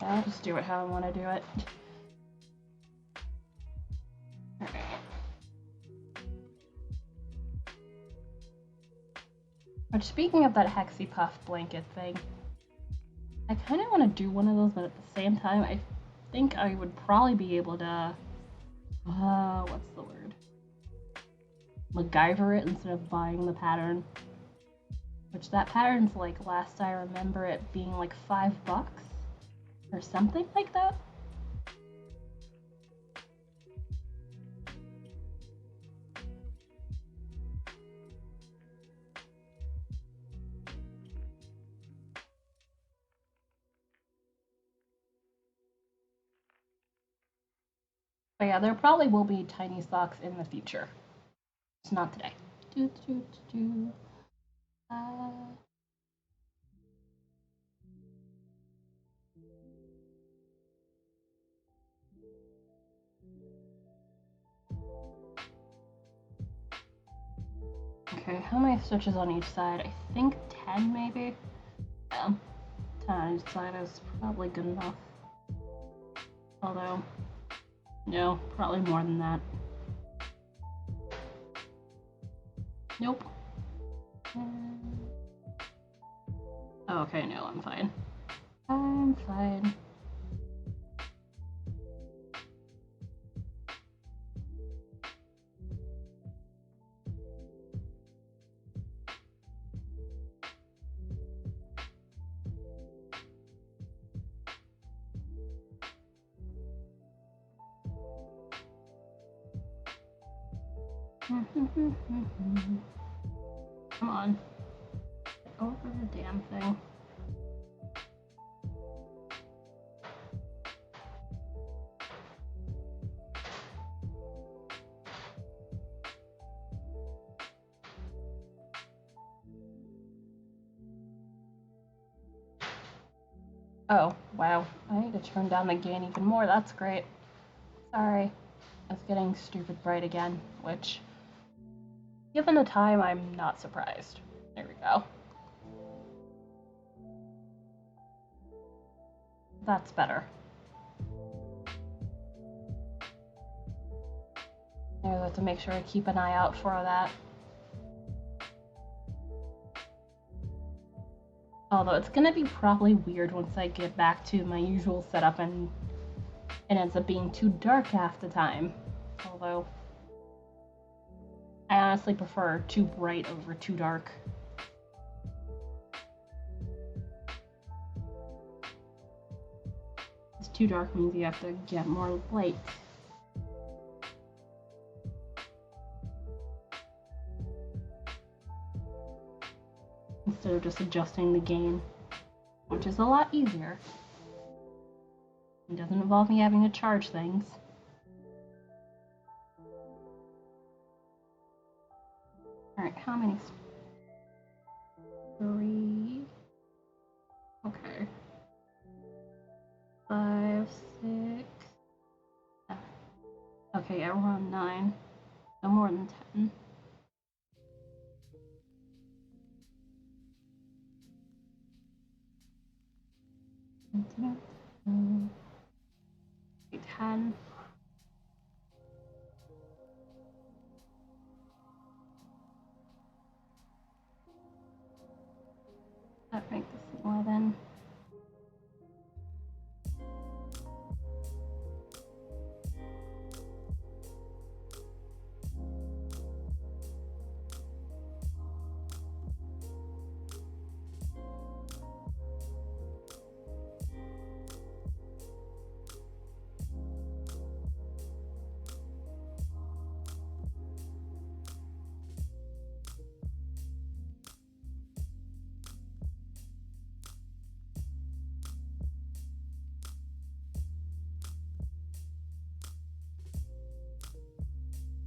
I'll just do it how I want to do it. But speaking of that Hexie Puff blanket thing, I kind of want to do one of those, but at the same time, I think I would probably be able to, what's the word? MacGyver it instead of buying the pattern. Which that pattern's like, last I remember it being like $5 or something like that. But yeah, there probably will be tiny socks in the future. It's not today. Okay, how many stitches on each side? I think 10 maybe? Yeah, 10 on each side is probably good enough. Although, no, probably more than that. Nope. Oh, okay, no, I'm fine. I'm fine. Come on. Get over the damn thing. Oh, wow. I need to turn down the gain even more. That's great. Sorry. It's getting stupid bright again, which, given the time, I'm not surprised. There we go. That's better. I have to make sure I keep an eye out for that. Although it's gonna be probably weird once I get back to my usual setup and it ends up being too dark half the time. Although I honestly prefer too bright over too dark. It's too dark means you have to get more light. Instead of just adjusting the gain, which is a lot easier. It doesn't involve me having to charge things. Alright, how many? 3. Okay. 5, 6. Okay, yeah, we're on 9. No more than 10. Mm-hmm. 10. That makes this 11.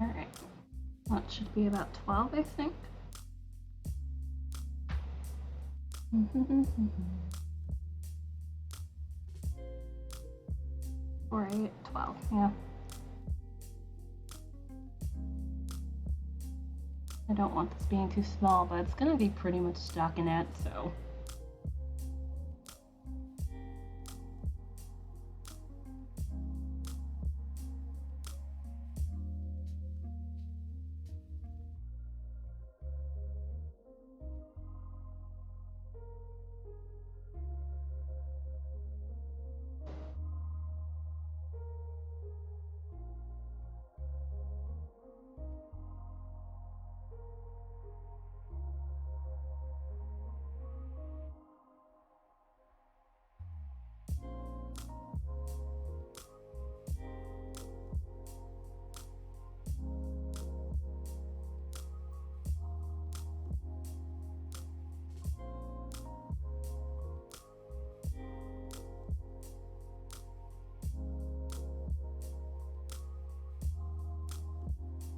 Alright. Well, it should be about 12, I think. Or 8, 12, yeah. I don't want this being too small, but it's gonna be pretty much stuck in it, so.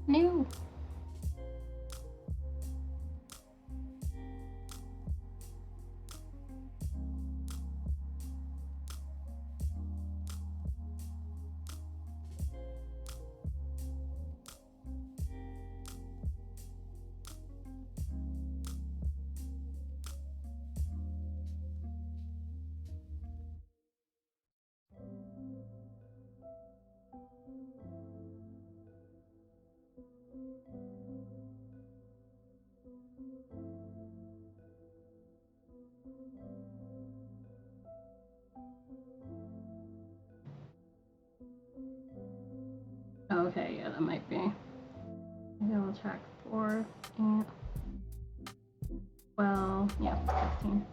No. that might be. Maybe I'll check 4 and 12. Yeah, 16.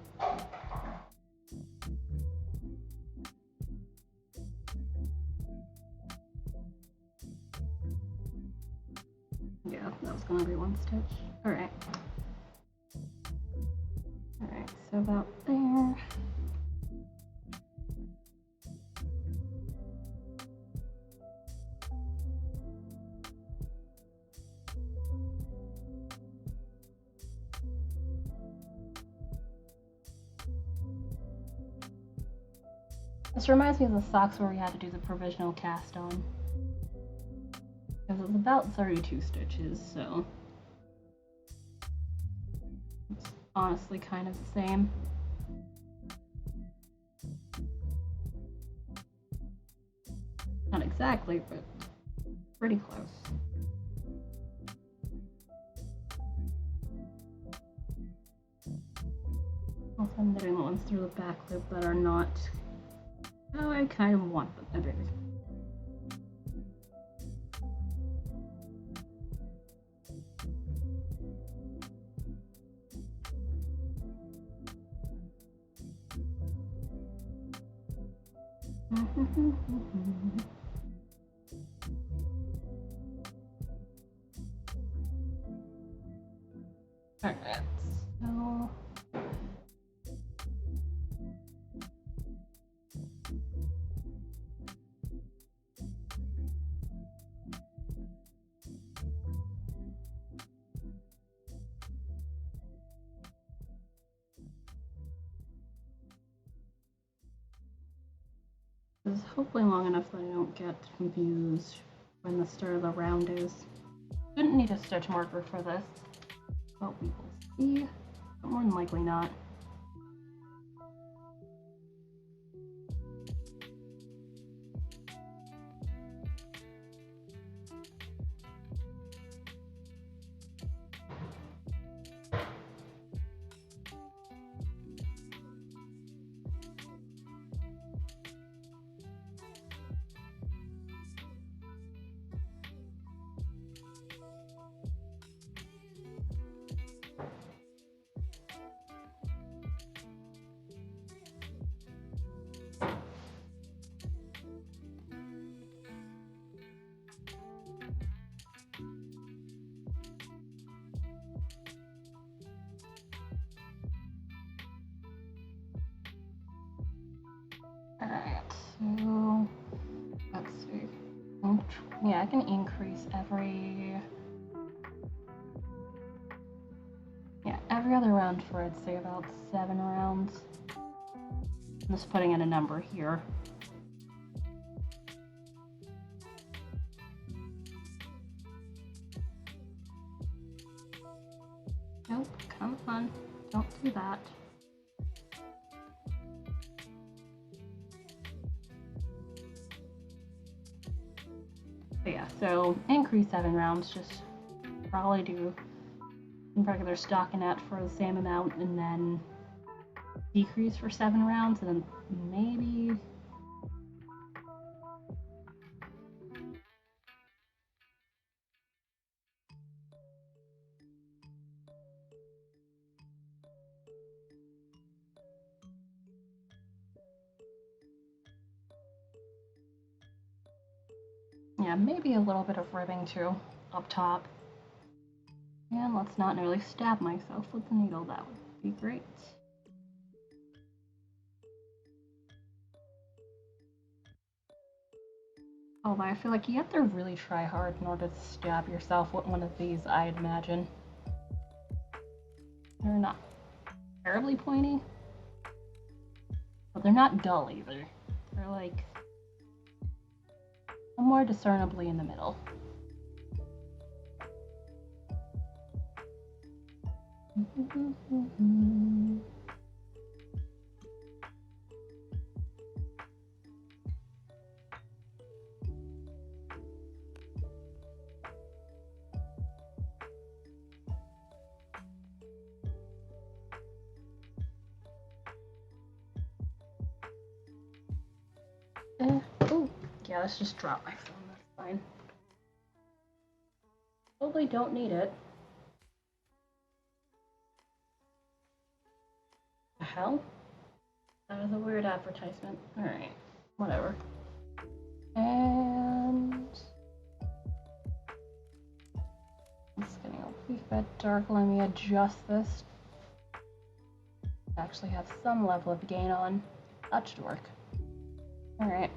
Yeah, that was gonna be 1 stitch. Alright. Alright, so about there. This reminds me of the socks where we had to do the provisional cast on. Because it's about 32 stitches, so it's honestly kind of the same. Not exactly, but pretty close. Also, I'm knitting the ones through the back loop that are not how I kind of want them to be. Alright, so this is hopefully long enough that I don't get confused when the start of the round is. Shouldn't need a stitch marker for this, but we will see. But more than likely not. Alright, so let's see. Yeah, I can increase every other round for I'd say about 7 rounds. I'm just putting in a number here. Nope, come on, don't do that. But yeah, so increase 7 rounds, just probably do regular stockinette for the same amount and then decrease for 7 rounds and then maybe yeah, maybe a little bit of ribbing too up top. And let's not nearly stab myself with the needle, that would be great. Although I feel like you have to really try hard in order to stab yourself with one of these, I'd imagine. They're not terribly pointy, but they're not dull either. They're like more discernibly in the middle. Oh, yeah, let's just drop my phone, that's fine. probably don't need it. The hell? That was a weird advertisement. Alright, whatever. And it's getting a wee bit dark. Let me adjust this. Actually have some level of gain on. That should work. Alright.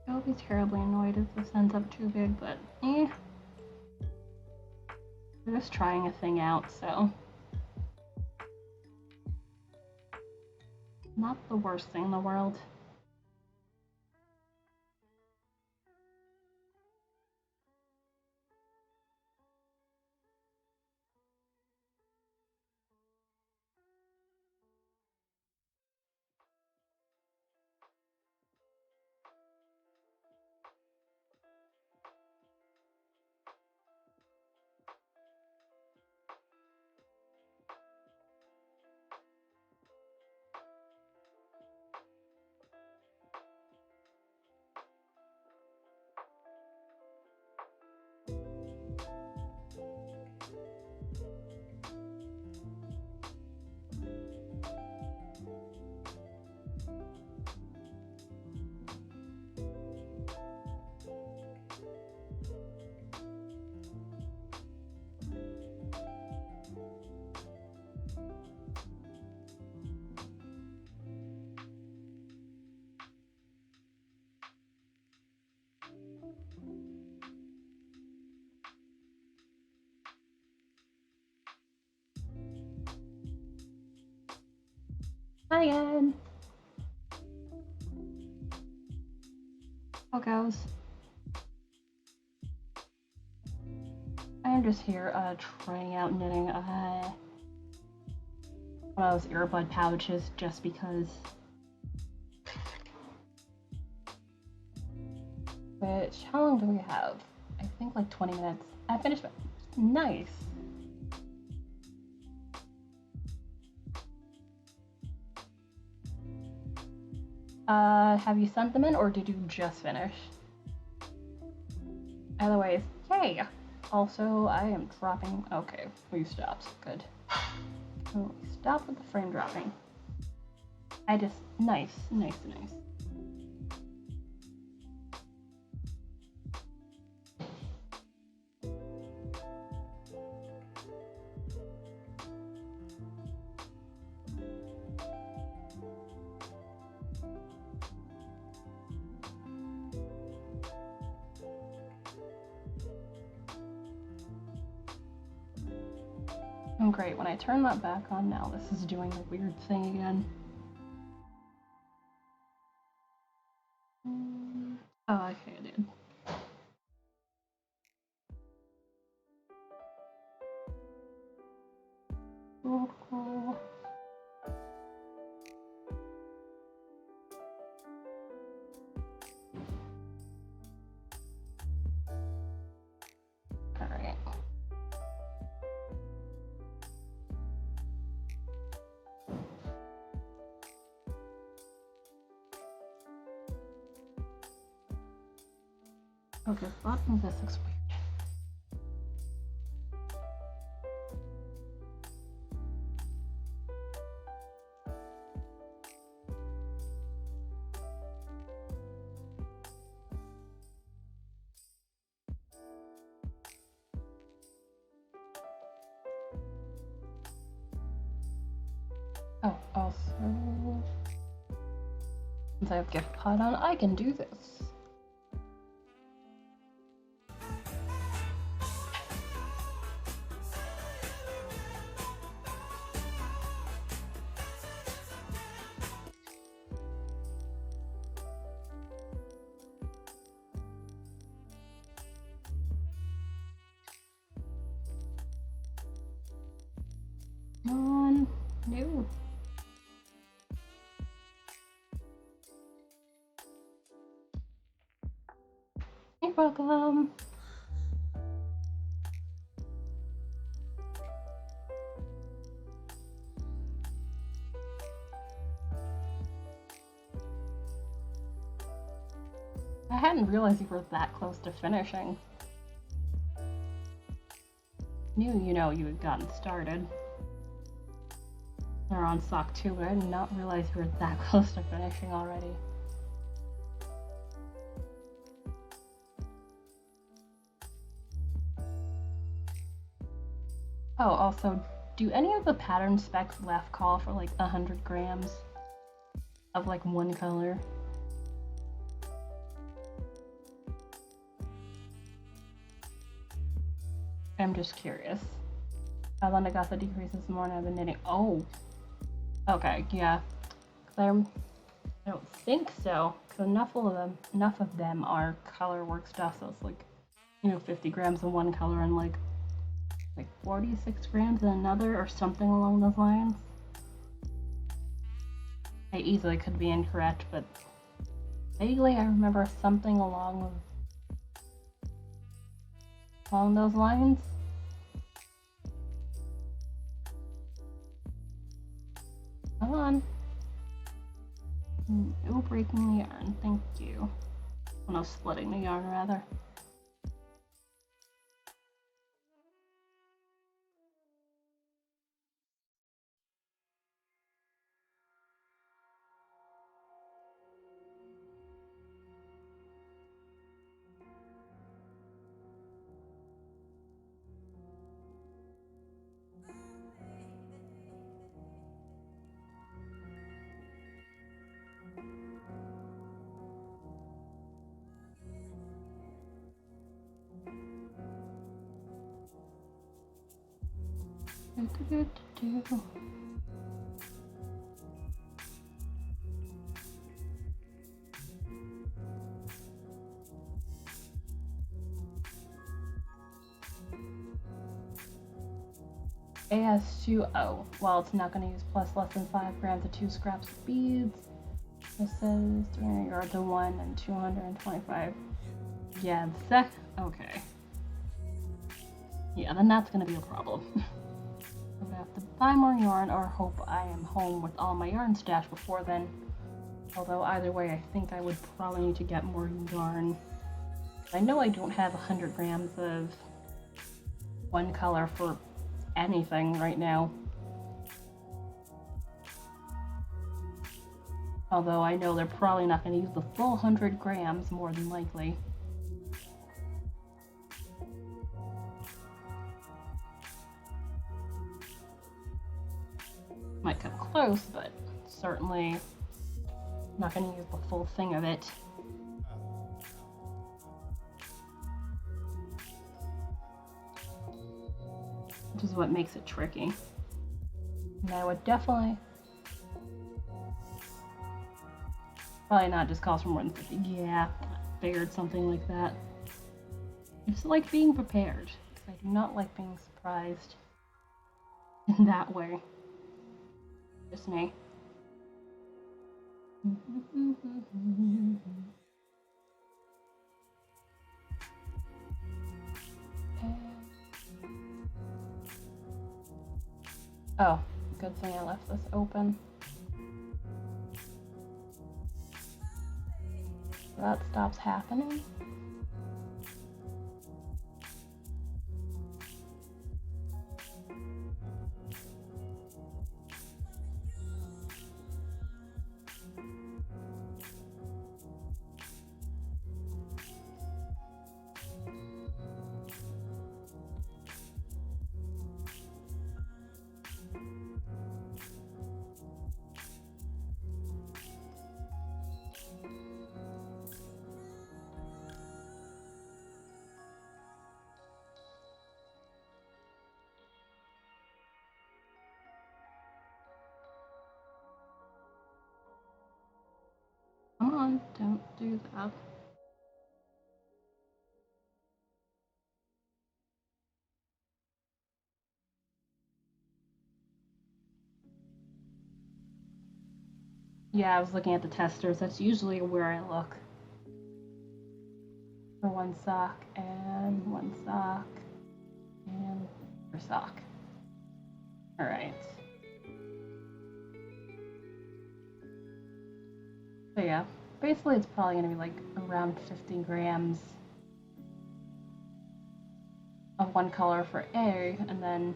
I'll be terribly annoyed if this ends up too big, but We're just trying a thing out, so not the worst thing in the world. Hi again. How goes? I'm just here trying out knitting one of those earbud pouches just because. Which, how long do we have? I think like 20 minutes. I finished it. Nice. Have you sent them in or did you just finish? Otherwise, yay! Also, I am dropping. Okay, we stopped. Good. Oh, we stopped with the frame dropping. Nice. Oh, great. When I turn that back on now, this is doing a weird thing again. Oh, okay, it did. Cool. Alright. Okay, bottom of this looks weird. Oh, also, since I have gift pod on, I can do this. On new. You're welcome. I hadn't realized you were that close to finishing. Knew, you had gotten started. They're on sock 2, but I did not realize you were that close to finishing already. Oh, also, do any of the pattern specs left call for like 100 grams of like one color? I'm just curious. I then I got the decrease this morning. I've been knitting. Oh, okay, yeah. I don't think so. Cause enough of them are color work stuff. So it's like, 50 grams in one color and like 46 grams in another, or something along those lines. I easily could be incorrect, but vaguely I remember something along those lines. Come on. No breaking the yarn, thank you. Well, no, splitting the yarn rather. AS2O. Well, it's not going to use less than 5 grams of 2 scraps of beads. This says 300 yards of 1 and 225. Yeah, okay. Yeah, then that's going to be a problem. I'm going to have to buy more yarn or hope I am home with all my yarn stashed before then. Although either way, I think I would probably need to get more yarn. I know I don't have 100 grams of one color for anything right now. Although I know they're probably not going to use the full 100 grams, more than likely. Might come close, but certainly not going to use the full thing of it. Which is what makes it tricky. And I would definitely... Probably not just cost for more than 50. Yeah, figured something like that. I just like being prepared. I do not like being surprised in that way. Just me. Oh, good thing I left this open. That stops happening. Come on, don't do that. Yeah, I was looking at the testers. That's usually where I look. For one sock, and for sock. Alright. So yeah, basically it's probably going to be like around 50 grams of one color for A, and then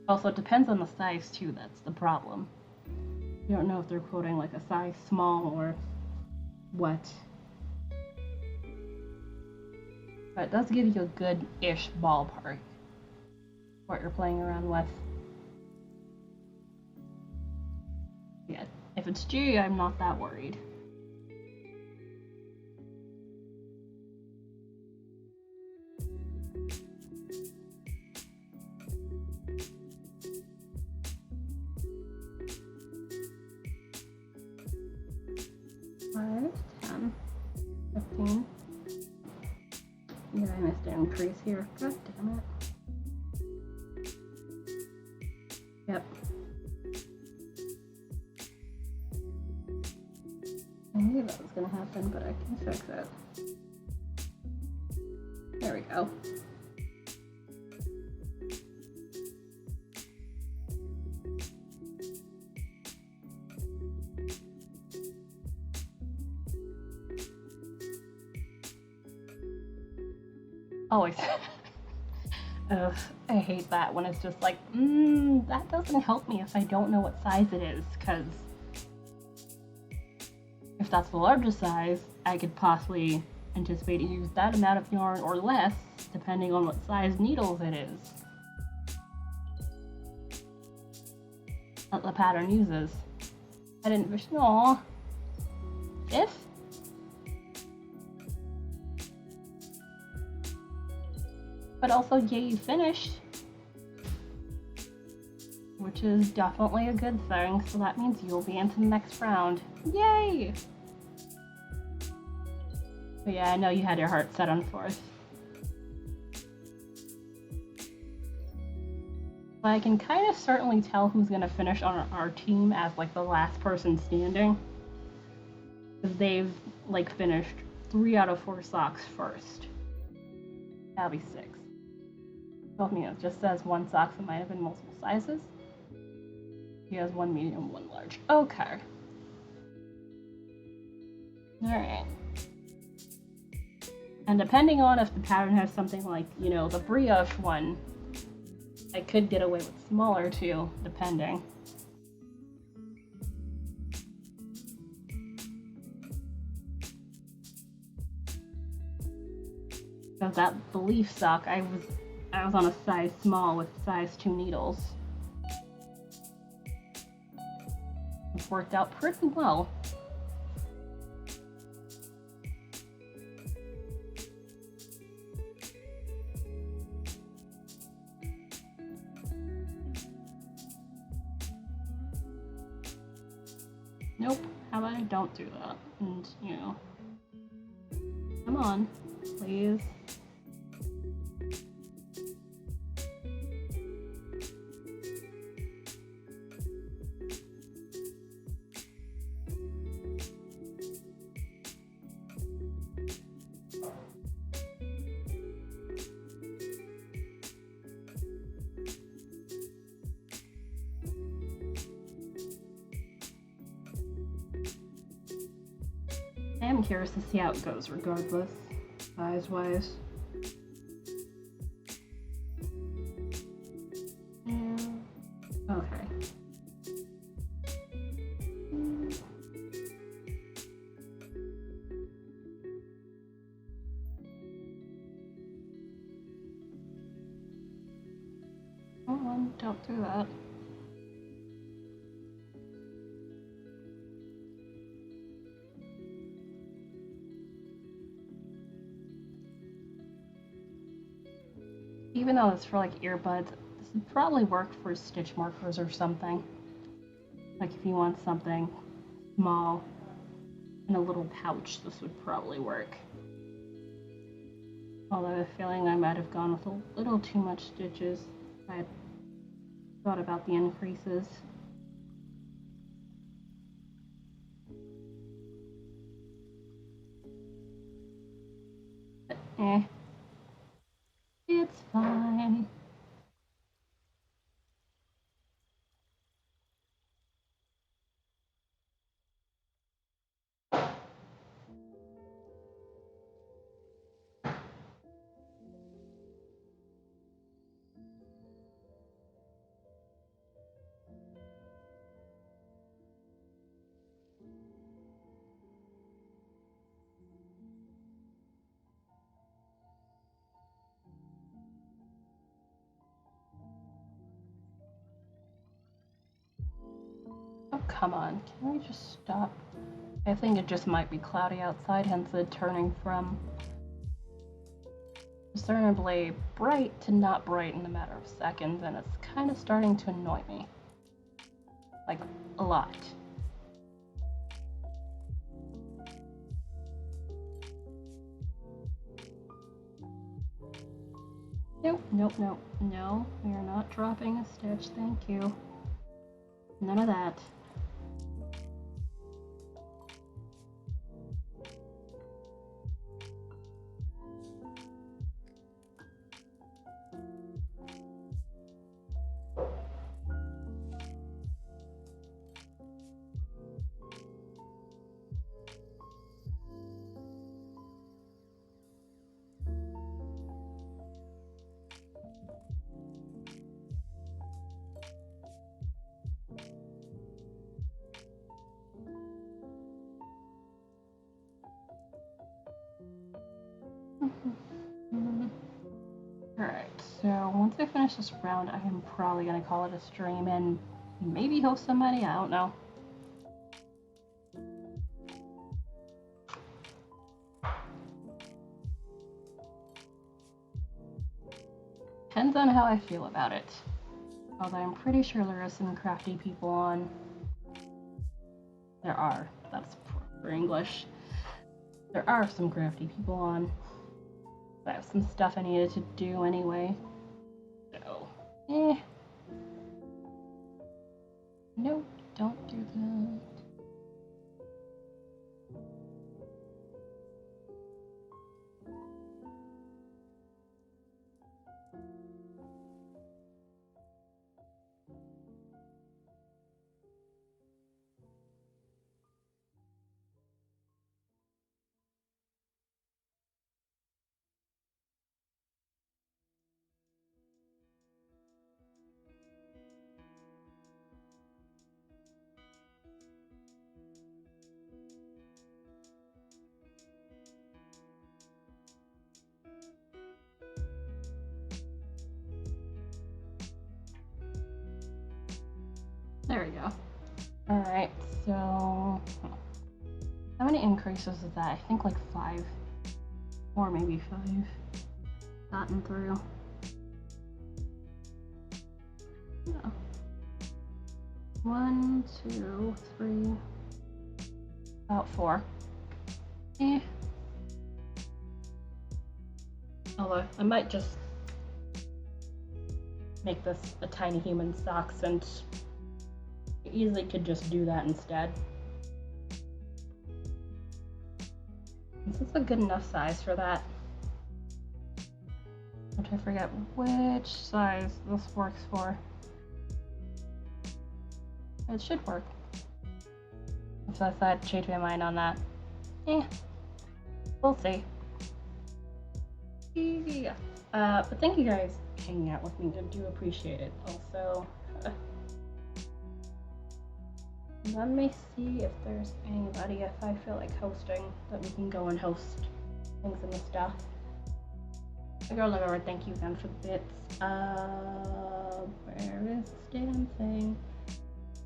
also it depends on the size too, that's the problem. You don't know if they're quoting like a size small or what. But it does give you a good-ish ballpark what you're playing around with. Yeah, if it's G, I'm not that worried. Five, 10, 15. Yeah, I missed an increase here. God damn it. Yep. I knew that was gonna happen, but I can fix it. There we go. Always. Ugh, I hate that when it's just like, that doesn't help me if I don't know what size it is, because if that's the largest size, I could possibly anticipate to use that amount of yarn or less, depending on what size needles it is that the pattern uses. I didn't wish, aww. If? But also, yay, you finished. Which is definitely a good thing, so that means you'll be into the next round. Yay! But yeah, I know you had your heart set on 4th. But I can kind of certainly tell who's gonna finish on our team as like the last person standing. Because they've like finished 3 out of 4 socks first. That'll be 6. Told me it just says 1 sock, so it might have been multiple sizes. He has 1 medium, 1 large. Okay. Alright. And depending on if the pattern has something like, you know, the brioche one, I could get away with smaller too, depending. Because that belief sock, I was on a size small with size 2 needles. It worked out pretty well. Nope, how about I don't do that? And, you know, come on, please. I am curious to see how it goes regardless, size-wise. Yeah. Okay. Come on, don't do that. Even though it's for like earbuds, this would probably work for stitch markers or something. Like if you want something small in a little pouch, this would probably work. Although I have a feeling I might have gone with a little too much stitches if I had thought about the increases. But it's fine. come on. Can we just stop? I think it just might be cloudy outside, hence the turning from discernibly bright to not bright in a matter of seconds, and it's kind of starting to annoy me. Like, a lot. Nope, nope, nope. No, we are not dropping a stitch, thank you. None of that. Alright, so once I finish this round, I am probably gonna call it a stream and maybe host somebody, I don't know. Depends on how I feel about it. Although I'm pretty sure there are some crafty people on. There are, that's for English. There are some crafty people on. I have some stuff I needed to do anyway. So, Nope, don't do that. There we go. Alright, so how many increases is that? I think like 5. Or maybe 5. Gotten through. No. 1, 2, 3. About 4. Although I might just make this a tiny human sock since you easily could just do that instead. Is this a good enough size for that? I forget which size this works for. It should work. If I decide to change my mind on that. We'll see. Yeah. But thank you guys for hanging out with me. I do appreciate it. Also, let me see if there's anybody, if I feel like hosting, that we can go and host things and stuff. Girl Lover, thank you again for the bits. Where is this damn thing?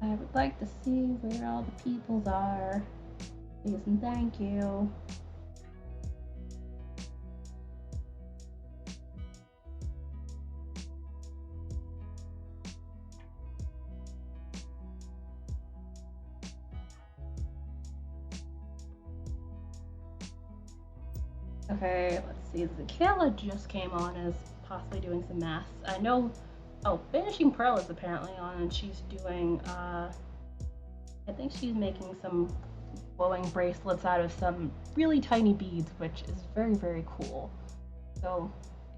I would like to see where all the peoples are. Please and thank you. Okay, let's see. Zakayla just came on as possibly doing some math. I know. Oh, Vanishing Pearl is apparently on, and she's doing. I think she's making some glowing bracelets out of some really tiny beads, which is very, very cool. So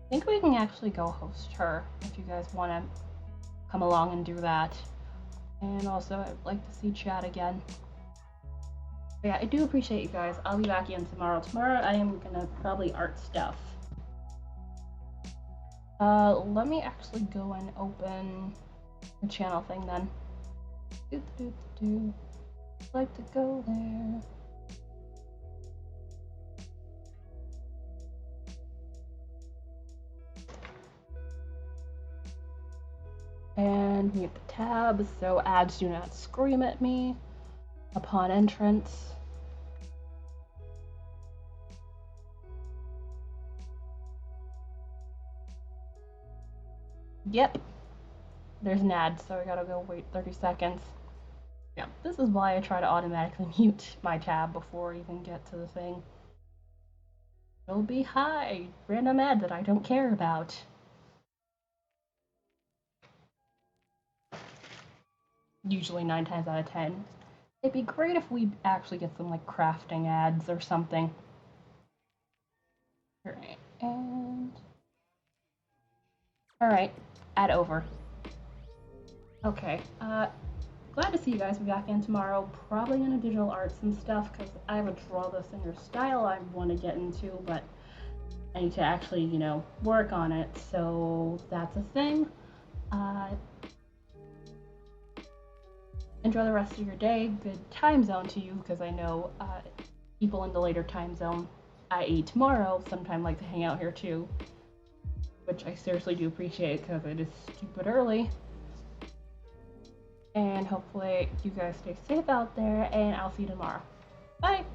I think we can actually go host her if you guys want to come along and do that. And also, I'd like to see Chad again. But yeah, I do appreciate you guys. I'll be back in tomorrow. Tomorrow I am gonna probably art stuff. Let me actually go and open the channel thing then. I'd like to go there. And mute the tab so ads do not scream at me upon entrance. Yep, there's an ad, so I gotta go wait 30 seconds. Yeah, this is why I try to automatically mute my tab before I even get to the thing. It'll be hi, random ad that I don't care about. Usually 9 times out of 10. It'd be great if we actually get some like crafting ads or something. Alright, and... Alright, ad over. Okay, glad to see you guys back in tomorrow. Probably gonna digital art some stuff because I have a draw the singer style I want to get into, but I need to actually, you know, work on it. So that's a thing. Enjoy the rest of your day. Good time zone to you because I know people in the later time zone, i.e. tomorrow, sometime like to hang out here too, which I seriously do appreciate because it is stupid early. And hopefully you guys stay safe out there, and I'll see you tomorrow. Bye!